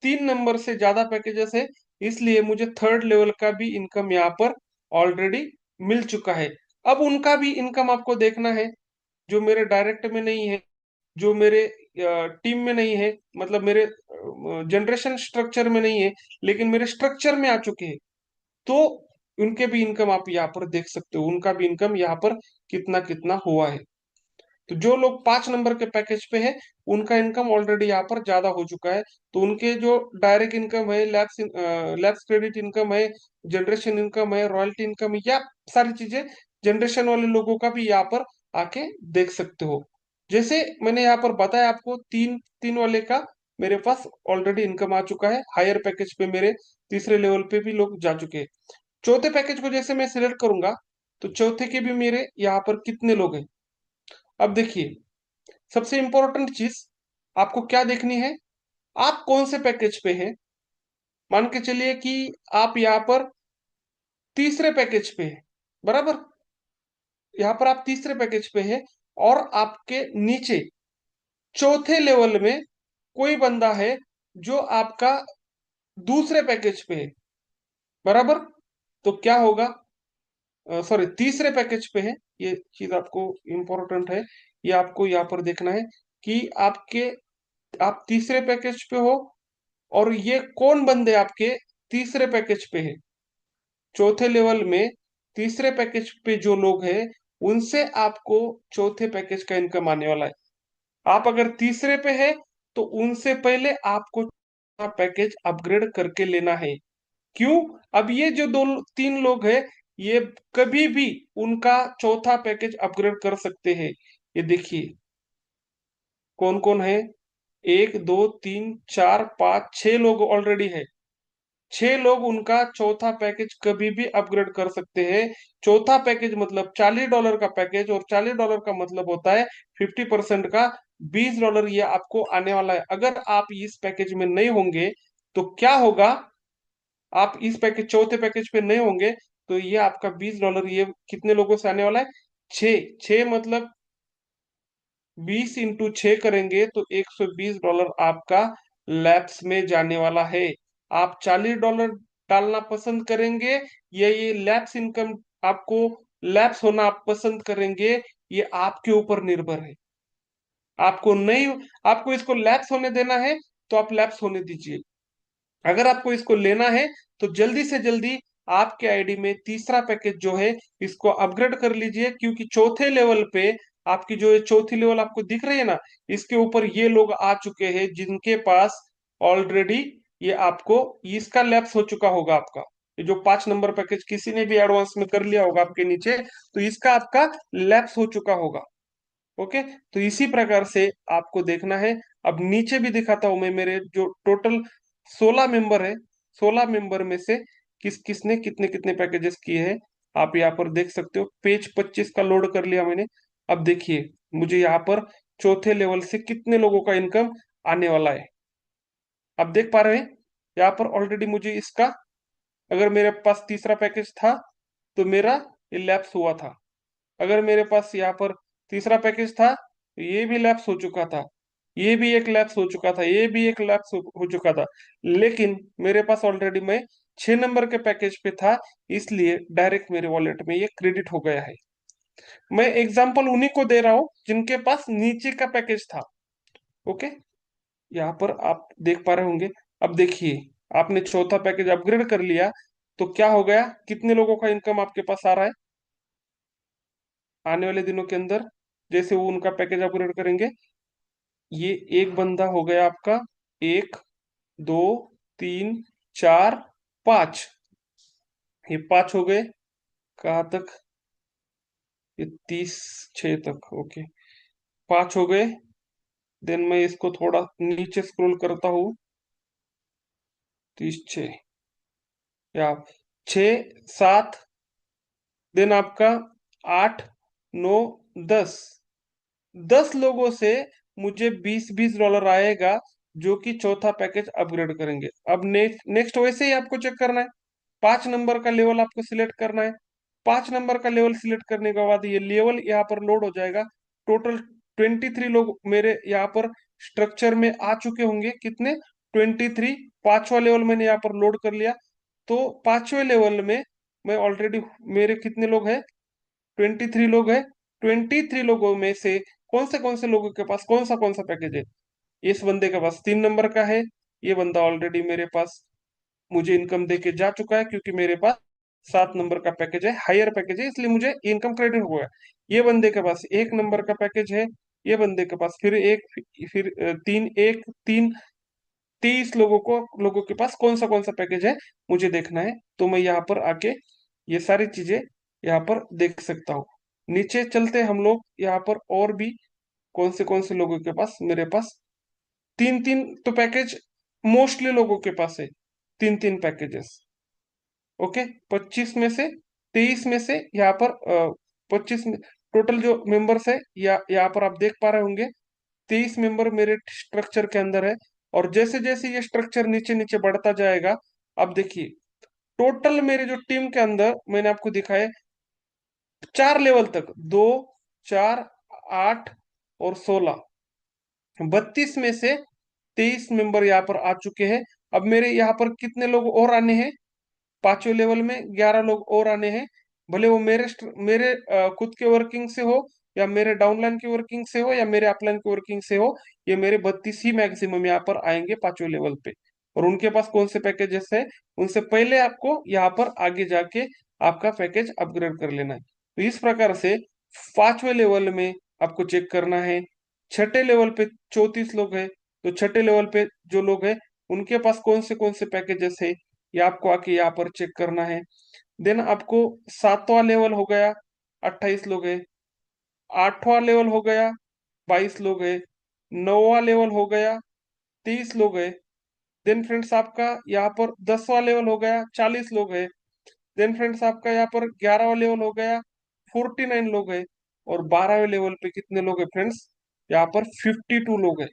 3 नंबर से ज्यादा पैकेजेस है। इसलिए मुझे थर्ड लेवल का भी इनकम यहाँ पर ऑलरेडी मिल चुका है। अब उनका भी इनकम आपको देखना है, जो मेरे डायरेक्ट में नहीं है, जो मेरे टीम में नहीं है, मतलब मेरे जनरेशन स्ट्रक्चर में नहीं है, लेकिन मेरे स्ट्रक्चर में आ चुके हैं। तो उनके भी इनकम आप यहाँ पर देख सकते हो, उनका भी इनकम यहाँ पर कितना कितना हुआ है। तो जो लोग 5 नंबर के पैकेज पे है, उनका इनकम ऑलरेडी यहाँ पर ज्यादा हो चुका है। तो उनके जो डायरेक्ट इनकम है, लैब्स क्रेडिट इनकम है, जनरेशन इनकम है, रॉयल्टी इनकम, या सारी चीजें जनरेशन वाले लोगों का भी यहाँ पर आके देख सकते हो। जैसे मैंने यहाँ पर बताया आपको, तीन तीन वाले का मेरे पास ऑलरेडी इनकम आ चुका है। हायर पैकेज पे मेरे तीसरे लेवल पे भी लोग जा चुके हैं। चौथे पैकेज को जैसे मैं सिलेक्ट करूंगा, तो चौथे के भी मेरे यहाँ पर कितने लोग हैं। अब देखिए, सबसे इंपॉर्टेंट चीज आपको क्या देखनी है, आप कौन से पैकेज पे हैं। मान के चलिए कि आप यहाँ पर तीसरे पैकेज पे हैं, बराबर। यहाँ पर आप तीसरे पैकेज पे हैं, और आपके नीचे चौथे लेवल में कोई बंदा है जो आपका दूसरे पैकेज पे है, बराबर। तो क्या होगा, सॉरी, तीसरे पैकेज पे है, ये चीज आपको इंपॉर्टेंट है। ये आपको यहाँ पर देखना है कि आप तीसरे पैकेज पे हो, और ये कौन बंदे आपके तीसरे पैकेज पे है। चौथे लेवल में तीसरे पैकेज पे जो लोग हैं, उनसे आपको चौथे पैकेज का इनकम आने वाला है। आप अगर तीसरे पे है, तो उनसे पहले आपको पैकेज अपग्रेड करके लेना है। क्यों? अब ये जो दो तीन लोग हैं, ये कभी भी उनका चौथा पैकेज अपग्रेड कर सकते हैं। ये देखिए कौन कौन है, 1 2 3 4 5 6 लोग ऑलरेडी है। 6 लोग उनका चौथा पैकेज कभी भी अपग्रेड कर सकते हैं। चौथा पैकेज मतलब $40 का पैकेज, और $40 का मतलब होता है 50% का $20। ये आपको आने वाला है। अगर आप इस पैकेज में नहीं होंगे, तो क्या होगा, आप इस पैकेज चौथे पैकेज पे नहीं होंगे, तो ये आपका $20 ये कितने लोगों से आने वाला है, 6 6 मतलब 20 × 6 करेंगे तो $120 आपका लैप्स में जाने वाला है। आप $40 डालना पसंद करेंगे, या ये लैप्स इनकम आपको लैप्स होना आप पसंद करेंगे, ये आपके ऊपर निर्भर है। आपको नहीं, आपको इसको लैप्स होने देना है, तो आप लैप्स होने दीजिए। अगर आपको इसको लेना है, तो जल्दी से जल्दी आपके आईडी में तीसरा पैकेज जो है, इसको अपग्रेड कर लीजिए। क्योंकि चौथे लेवल पे आपकी जो ये चौथी लेवल आपको दिख रही है ना, इसके ऊपर ये लोग आ चुके हैं जिनके पास ऑलरेडी ये आपको इसका लैप्स हो चुका होगा। आपका ये जो 5 नंबर पैकेज किसी ने भी एडवांस में कर लिया होगा आपके नीचे, तो इसका आपका लैप्स हो चुका होगा। ओके, तो इसी प्रकार से आपको देखना है। अब नीचे भी दिखाता हूं मैं, मेरे जो टोटल 16 मेंबर है, 16 मेंबर में से किस किसने कितने कितने पैकेजेस किए हैं, आप यहाँ पर देख सकते हो। पेज 25 का लोड कर लिया मैंने। अब देखिए मुझे यहाँ पर चौथे लेवल से कितने लोगों का इनकम आने वाला है। आप देख पा रहे हैं, यहाँ पर ऑलरेडी मुझे इसका, अगर मेरे पास तीसरा पैकेज था, तो मेरा ये लैप्स हुआ था। अगर मेरे पास यहाँ पर तीसरा पैकेज था, तो ये भी लैप्स हो चुका था, ये भी एक लैप्स हो चुका था, ये भी एक लैप्स हो चुका था। लेकिन मेरे पास ऑलरेडी मैं 6 नंबर के पैकेज पे था, इसलिए डायरेक्ट मेरे वॉलेट में ये क्रेडिट हो गया है। मैं एग्जांपल उन्हीं को दे रहा हूँ जिनके पास नीचे का पैकेज था। ओके, यहाँ पर आप देख पा रहे होंगे। अब देखिए, आपने चौथा पैकेज अपग्रेड कर लिया, तो क्या हो गया, कितने लोगों का इनकम आपके पास आ रहा है आने वाले दिनों के अंदर, जैसे वो उनका पैकेज अपग्रेड करेंगे। ये एक बंदा हो गया आपका, 1 2 3 4 5, ये 5 हो गए। कहाँ तक, ये 30 6 तक। ओके, 5 हो गए। देन मैं इसको थोड़ा नीचे स्क्रॉल करता हूँ, 30 6, या 6 7, देन आपका 8 9 10, 10 लोगों से मुझे $20 आएगा, जो कि चौथा पैकेज अपग्रेड करेंगे। अब नेक्स्ट नेक्स्ट वैसे ही आपको चेक करना है, 5 नंबर का लेवल आपको सिलेक्ट करना है। 5 नंबर का लेवल सिलेक्ट करने के बाद ये लेवल यहाँ पर लोड हो जाएगा। टोटल 23 लोग मेरे यहाँ पर स्ट्रक्चर में आ चुके होंगे। कितने? 23। 5वां लेवल मैंने यहाँ पर लोड कर लिया। तो पांचवें लेवल में मैं ऑलरेडी, मेरे कितने लोग हैं, 23 लोग हैं। 23 लोगों में से कौन से लोगों के पास कौन सा पैकेज है। इस बंदे के पास 3 नंबर का है। ये बंदा ऑलरेडी मेरे पास मुझे इनकम दे के जा चुका है, क्योंकि मेरे पास 7 नंबर का पैकेज है, हायर पैकेज है, इसलिए मुझे इनकम क्रेडिट हुआ है। ये बंदे के पास 1 नंबर का पैकेज है। ये बंदे के पास फिर एक, फिर तीन, एक तीन, 23 लोगों के पास कौन सा पैकेज है मुझे देखना है। तो मैं यहाँ पर आके ये सारी चीजें यहाँ पर देख सकता हूँ। नीचे चलते हम लोग, यहाँ पर और भी कौन से लोगों के पास, मेरे पास तीन तीन तो पैकेज मोस्टली लोगों के पास है, 3 3 पैकेजेस। ओके, 25 में से 23 में से यहाँ पर 25 में टोटल जो मेंबर्स है, या यहाँ पर आप देख पा रहे होंगे 23 मेंबर मेरे स्ट्रक्चर के अंदर है। और जैसे जैसे ये स्ट्रक्चर नीचे नीचे बढ़ता जाएगा, अब देखिए टोटल मेरे जो टीम के अंदर मैंने आपको दिखाया 4 लेवल तक, 2, 4, 8 और 16, 32 में से 23 मेंबर यहाँ पर आ चुके हैं। अब मेरे यहाँ पर कितने लोग और आने हैं, पांचवें लेवल में 11 लोग और आने हैं। भले वो मेरे खुद के वर्किंग से हो, या मेरे डाउनलाइन की वर्किंग से हो, या मेरे अपलाइन की वर्किंग से हो, ये मेरे 32 ही मैक्सिमम यहाँ पर आएंगे पांचवें लेवल पे। और उनके पास कौन से पैकेजेस है, उनसे पहले आपको यहाँ पर आगे जाके आपका पैकेज अपग्रेड कर लेना है। तो इस प्रकार से पांचवें लेवल में आपको चेक करना है। छठे लेवल पे 34 लोग हैं, तो छठे लेवल पे जो लोग हैं उनके पास कौन से पैकेजेस है, ये आपको आके यहाँ पर चेक करना है। देन आपको सातवां लेवल हो गया, 28 लोग है। आठवां लेवल हो गया, 22 लोग है। नौवां लेवल हो गया, 30 लोग है। देन फ्रेंड्स आपका यहाँ पर 10वां लेवल हो गया, 40 लोग है। देन फ्रेंड्स आपका यहाँ पर 11वां लेवल हो गया, 49 लोग है। और 12वें लेवल पे कितने लोग है फ्रेंड्स, यहाँ पर 52 लोग है।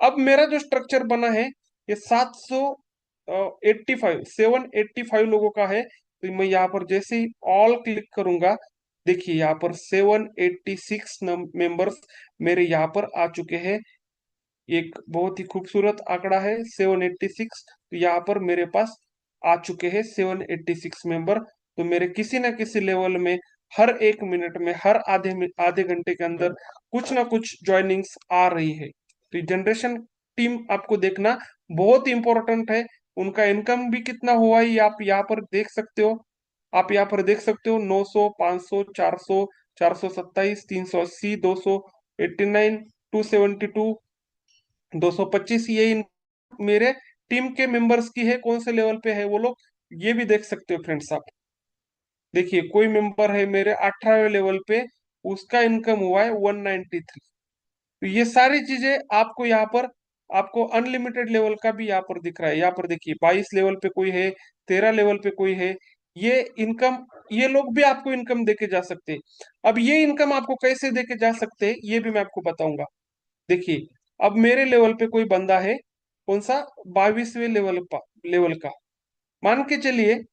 अब मेरा जो स्ट्रक्चर बना है ये 785 लोगों का है। तो मैं यहाँ पर जैसे ही ऑल क्लिक करूंगा, देखिए यहाँ पर 786 मेंबर्स मेरे यहाँ पर आ चुके हैं। एक बहुत ही खूबसूरत आंकड़ा है 786। तो यहाँ पर मेरे पास आ चुके हैं 786 मेंबर। तो मेरे किसी ना किसी लेवल में हर 1 मिनट में, हर आधे घंटे के अंदर कुछ ना कुछ ज्वाइनिंग्स आ रही है। तो जनरेशन टीम आपको देखना बहुत इंपॉर्टेंट है। उनका इनकम भी कितना हुआ है ये आप यहाँ पर देख सकते हो। आप यहाँ पर देख सकते हो 900, 500, 400, 427, 380, 289, 272, 225, ये मेरे टीम के मेंबर्स की है, कौन से लेवल पे है वो लोग, ये भी देख सकते हो फ्रेंड्स आप। देखिए कोई मेंबर है मेरे 18वें लेवल पे, उसका इनकम हुआ है 193। तो ये सारी चीजें आपको यहाँ पर, आपको अनलिमिटेड लेवल का भी यहाँ पर दिख रहा है। यहाँ पर देखिए 22 लेवल पे कोई है, 13 लेवल पे कोई है। ये इनकम, ये लोग भी आपको इनकम देके जा सकते हैं। अब ये इनकम आपको कैसे देके जा सकते हैं ये भी मैं आपको बताऊंगा। देखिए अब मेरे लेवल पे कोई बंदा है, कौन सा, 22वें लेवल का, मान के चलिए।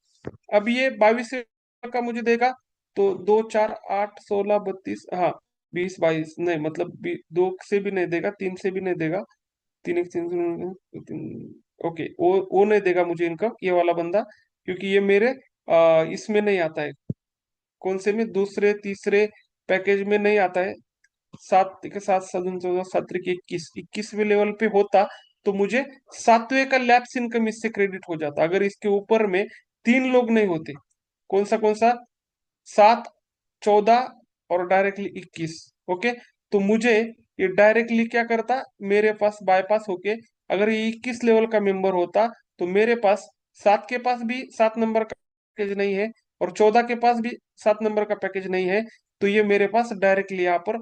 अब ये 22वें का मुझे देगा, तो 2, 4, 8, 16, 32, हाँ 20, 22 नहीं, मतलब 2 से भी नहीं देगा, 3 से भी नहीं देगा, 3 1 3 ओके, वो नहीं देगा मुझे इनकम ये वाला बंदा, क्योंकि ये मेरे इसमें नहीं आता है। कौन से में, दूसरे तीसरे पैकेज में नहीं आता है। 7 के साथ 7 14 7 21 लेवल पे होता, तो मुझे 7वें का लैप्स इनकम इससे क्रेडिट हो जाता, अगर इसके ऊपर में 3 लोग नहीं होते। कौन सा, 7, 14 और डायरेक्टली 21। ओके, तो मुझे ये डायरेक्टली क्या करता, मेरे पास बाईपास होके, अगर ये 21 लेवल का मेंबर होता, तो मेरे पास 7 के पास भी 7 नंबर का पैकेज नहीं है, और 14 के पास भी 7 नंबर का पैकेज नहीं है। तो ये मेरे पास डायरेक्टली यहाँ पर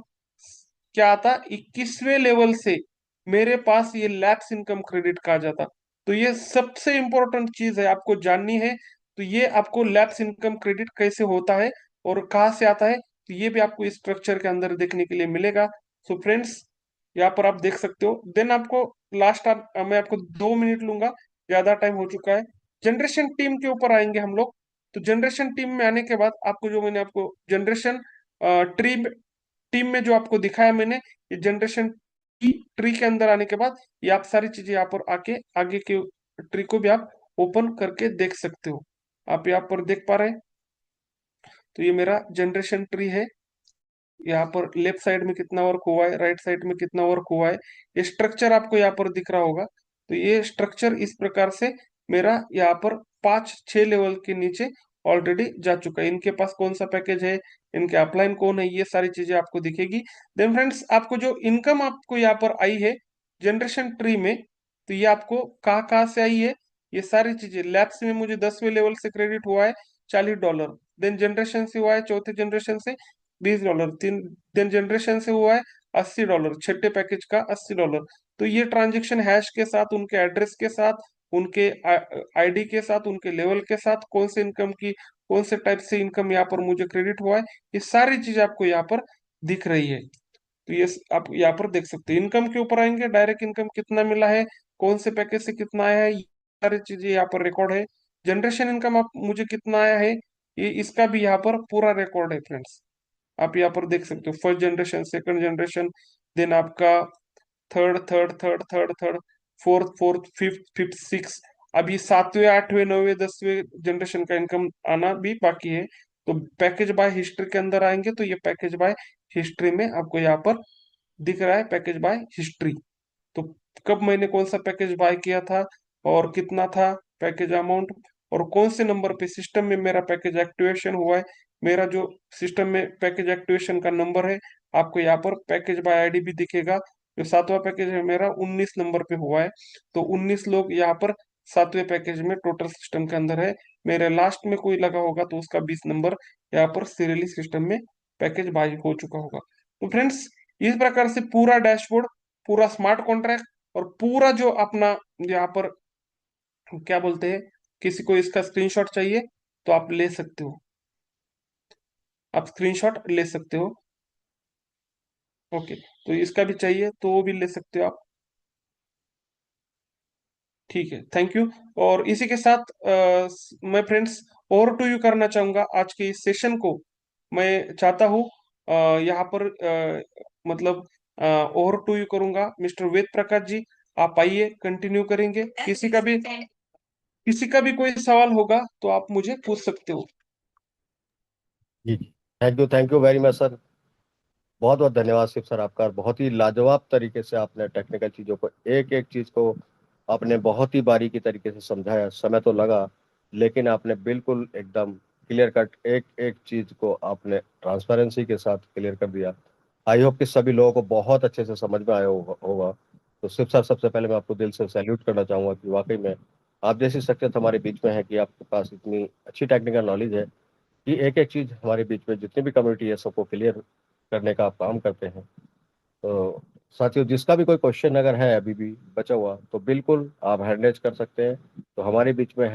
क्या आता, 21वें लेवल से मेरे पास ये लैप्स इनकम क्रेडिट कहा जाता। तो ये सबसे इंपॉर्टेंट चीज है, आपको जाननी है। तो ये आपको लैप्स इनकम क्रेडिट कैसे होता है और कहाँ से आता है, तो ये भी आपको इस स्ट्रक्चर के अंदर देखने के लिए मिलेगा। सो फ्रेंड्स, यहाँ पर आप देख सकते हो। देन आपको लास्ट, मैं आपको 2 मिनट लूंगा, ज्यादा टाइम हो चुका है। जनरेशन टीम के ऊपर आएंगे हम लोग। तो जनरेशन टीम में आने के बाद आपको, जो मैंने आपको जनरेशन ट्री टीम में जो आपको दिखाया मैंने, ये जनरेशन ट्री के अंदर आने के बाद ये आप सारी चीजें यहाँ पर आके आगे के ट्री को भी आप ओपन करके देख सकते हो। आप यहाँ पर देख पा रहे हैं, तो ये मेरा जनरेशन ट्री है। यहाँ पर लेफ्ट साइड में कितना वर्क हुआ है, राइट साइड में कितना वर्क हुआ है, ये स्ट्रक्चर आपको यहाँ पर दिख रहा होगा। तो ये स्ट्रक्चर इस प्रकार से मेरा यहाँ पर 5-6 लेवल के नीचे ऑलरेडी जा चुका है। इनके पास कौन सा पैकेज है, इनके अपलाइन कौन है, ये सारी चीजें आपको दिखेगी। देन फ्रेंड्स, आपको जो इनकम आपको यहाँ पर आई है जनरेशन ट्री में, तो ये आपको कहाँ कहाँ से आई है, ये सारी चीजें। लैब्स में मुझे 10वें लेवल से क्रेडिट हुआ है $40। देन जनरेशन से हुआ है चौथे जनरेशन से $20। तीन देन जनरेशन से हुआ है $80, छठे पैकेज का $80। तो ये ट्रांजेक्शन हैश के साथ, उनके एड्रेस के साथ, उनके आईडी के साथ, उनके लेवल के साथ, कौन से इनकम की, कौन से टाइप से इनकम यहाँ पर मुझे क्रेडिट हुआ है, ये सारी चीज आपको यहाँ पर दिख रही है। तो ये आप यहाँ पर देख सकते हैं। इनकम के ऊपर आएंगे, डायरेक्ट इनकम कितना मिला है, कौन से पैकेज से कितना आया है, ये सारी चीजें यहाँ पर रिकॉर्ड है। जनरेशन इनकम आप मुझे कितना आया है, ये इसका भी यहाँ पर पूरा रिकॉर्ड है फ्रेंड्स। आप यहाँ पर देख सकते हो first generation, second generation, then आपका third third third third third, fourth fourth, fifth fifth, six. अभी 7वें 8वें 9वें 10वें जनरेशन का इनकम आना भी बाकी है। तो पैकेज बाय हिस्ट्री के अंदर आएंगे, तो ये पैकेज बाय हिस्ट्री में आपको यहाँ पर दिख रहा है, पैकेज बाय हिस्ट्री। तो कब मैंने कौन सा पैकेज बाय किया था और कितना था पैकेज अमाउंट, और कौन से नंबर पे सिस्टम में मेरा पैकेज एक्टिवेशन हुआ है, मेरा जो सिस्टम में पैकेज एक्टिवेशन का नंबर है, आपको यहाँ पर पैकेज बाय आईडी भी दिखेगा। जो 7वां पैकेज है मेरा 19 नंबर पे हुआ है, तो 19 लोग यहाँ पर 7वें पैकेज में टोटल सिस्टम के अंदर है। मेरे लास्ट में कोई लगा होगा तो उसका 20 नंबर यहाँ पर सीरियली सिस्टम में पैकेज बाय हो चुका होगा। तो फ्रेंड्स, इस प्रकार से पूरा डैशबोर्ड, पूरा स्मार्ट कॉन्ट्रैक्ट, और पूरा जो अपना यहाँ पर क्या बोलते हैं, किसी को इसका स्क्रीनशॉट चाहिए तो आप ले सकते हो, आप स्क्रीनशॉट ले सकते हो। ओके, तो इसका भी चाहिए तो वो भी ले सकते हो आप। ठीक है, थैंक यू। और इसी के साथ मैं फ्रेंड्स ओवर टू यू करना चाहूंगा आज के इस सेशन को। मैं चाहता हूँ यहाँ पर मतलब ओवर टू यू करूंगा। मिस्टर वेद प्रकाश जी, आप आइए, कंटिन्यू करेंगे। किसी का भी कोई सवाल होगा तो आप मुझे पूछ सकते हो। जी जी। Thank you very much sir. बहुत बहुत धन्यवाद शिव सर आपका। बहुत ही लाजवाब तरीके से आपने टेक्निकल चीज़ों को, एक एक चीज़ को आपने बहुत ही बारीकी तरीके से समझाया। समय तो लगा, लेकिन आपने बिल्कुल एकदम क्लियर कट एक एक चीज़ को आपने ट्रांसपेरेंसी के साथ क्लियर कर दिया। आई होप कि सभी लोगों को बहुत अच्छे से समझ में आया होगा। तो शिव सर, सबसे पहले मैं आपको दिल से सैल्यूट करना चाहूंगा कि वाकई में आप जैसी शख्सियत हमारे बीच में है, कि आपके पास इतनी अच्छी टेक्निकल नॉलेज है कि एक एक चीज हमारे बीच में जितनी भी कम्युनिटी है सबको क्लियर करने का आप काम करते हैं। तो साथियों, जिसका भी कोई क्वेश्चन अगर है अभी भी बचा हुआ, तो बिल्कुल आप हैंड रेज कर सकते हैं। तो हमारे बीच में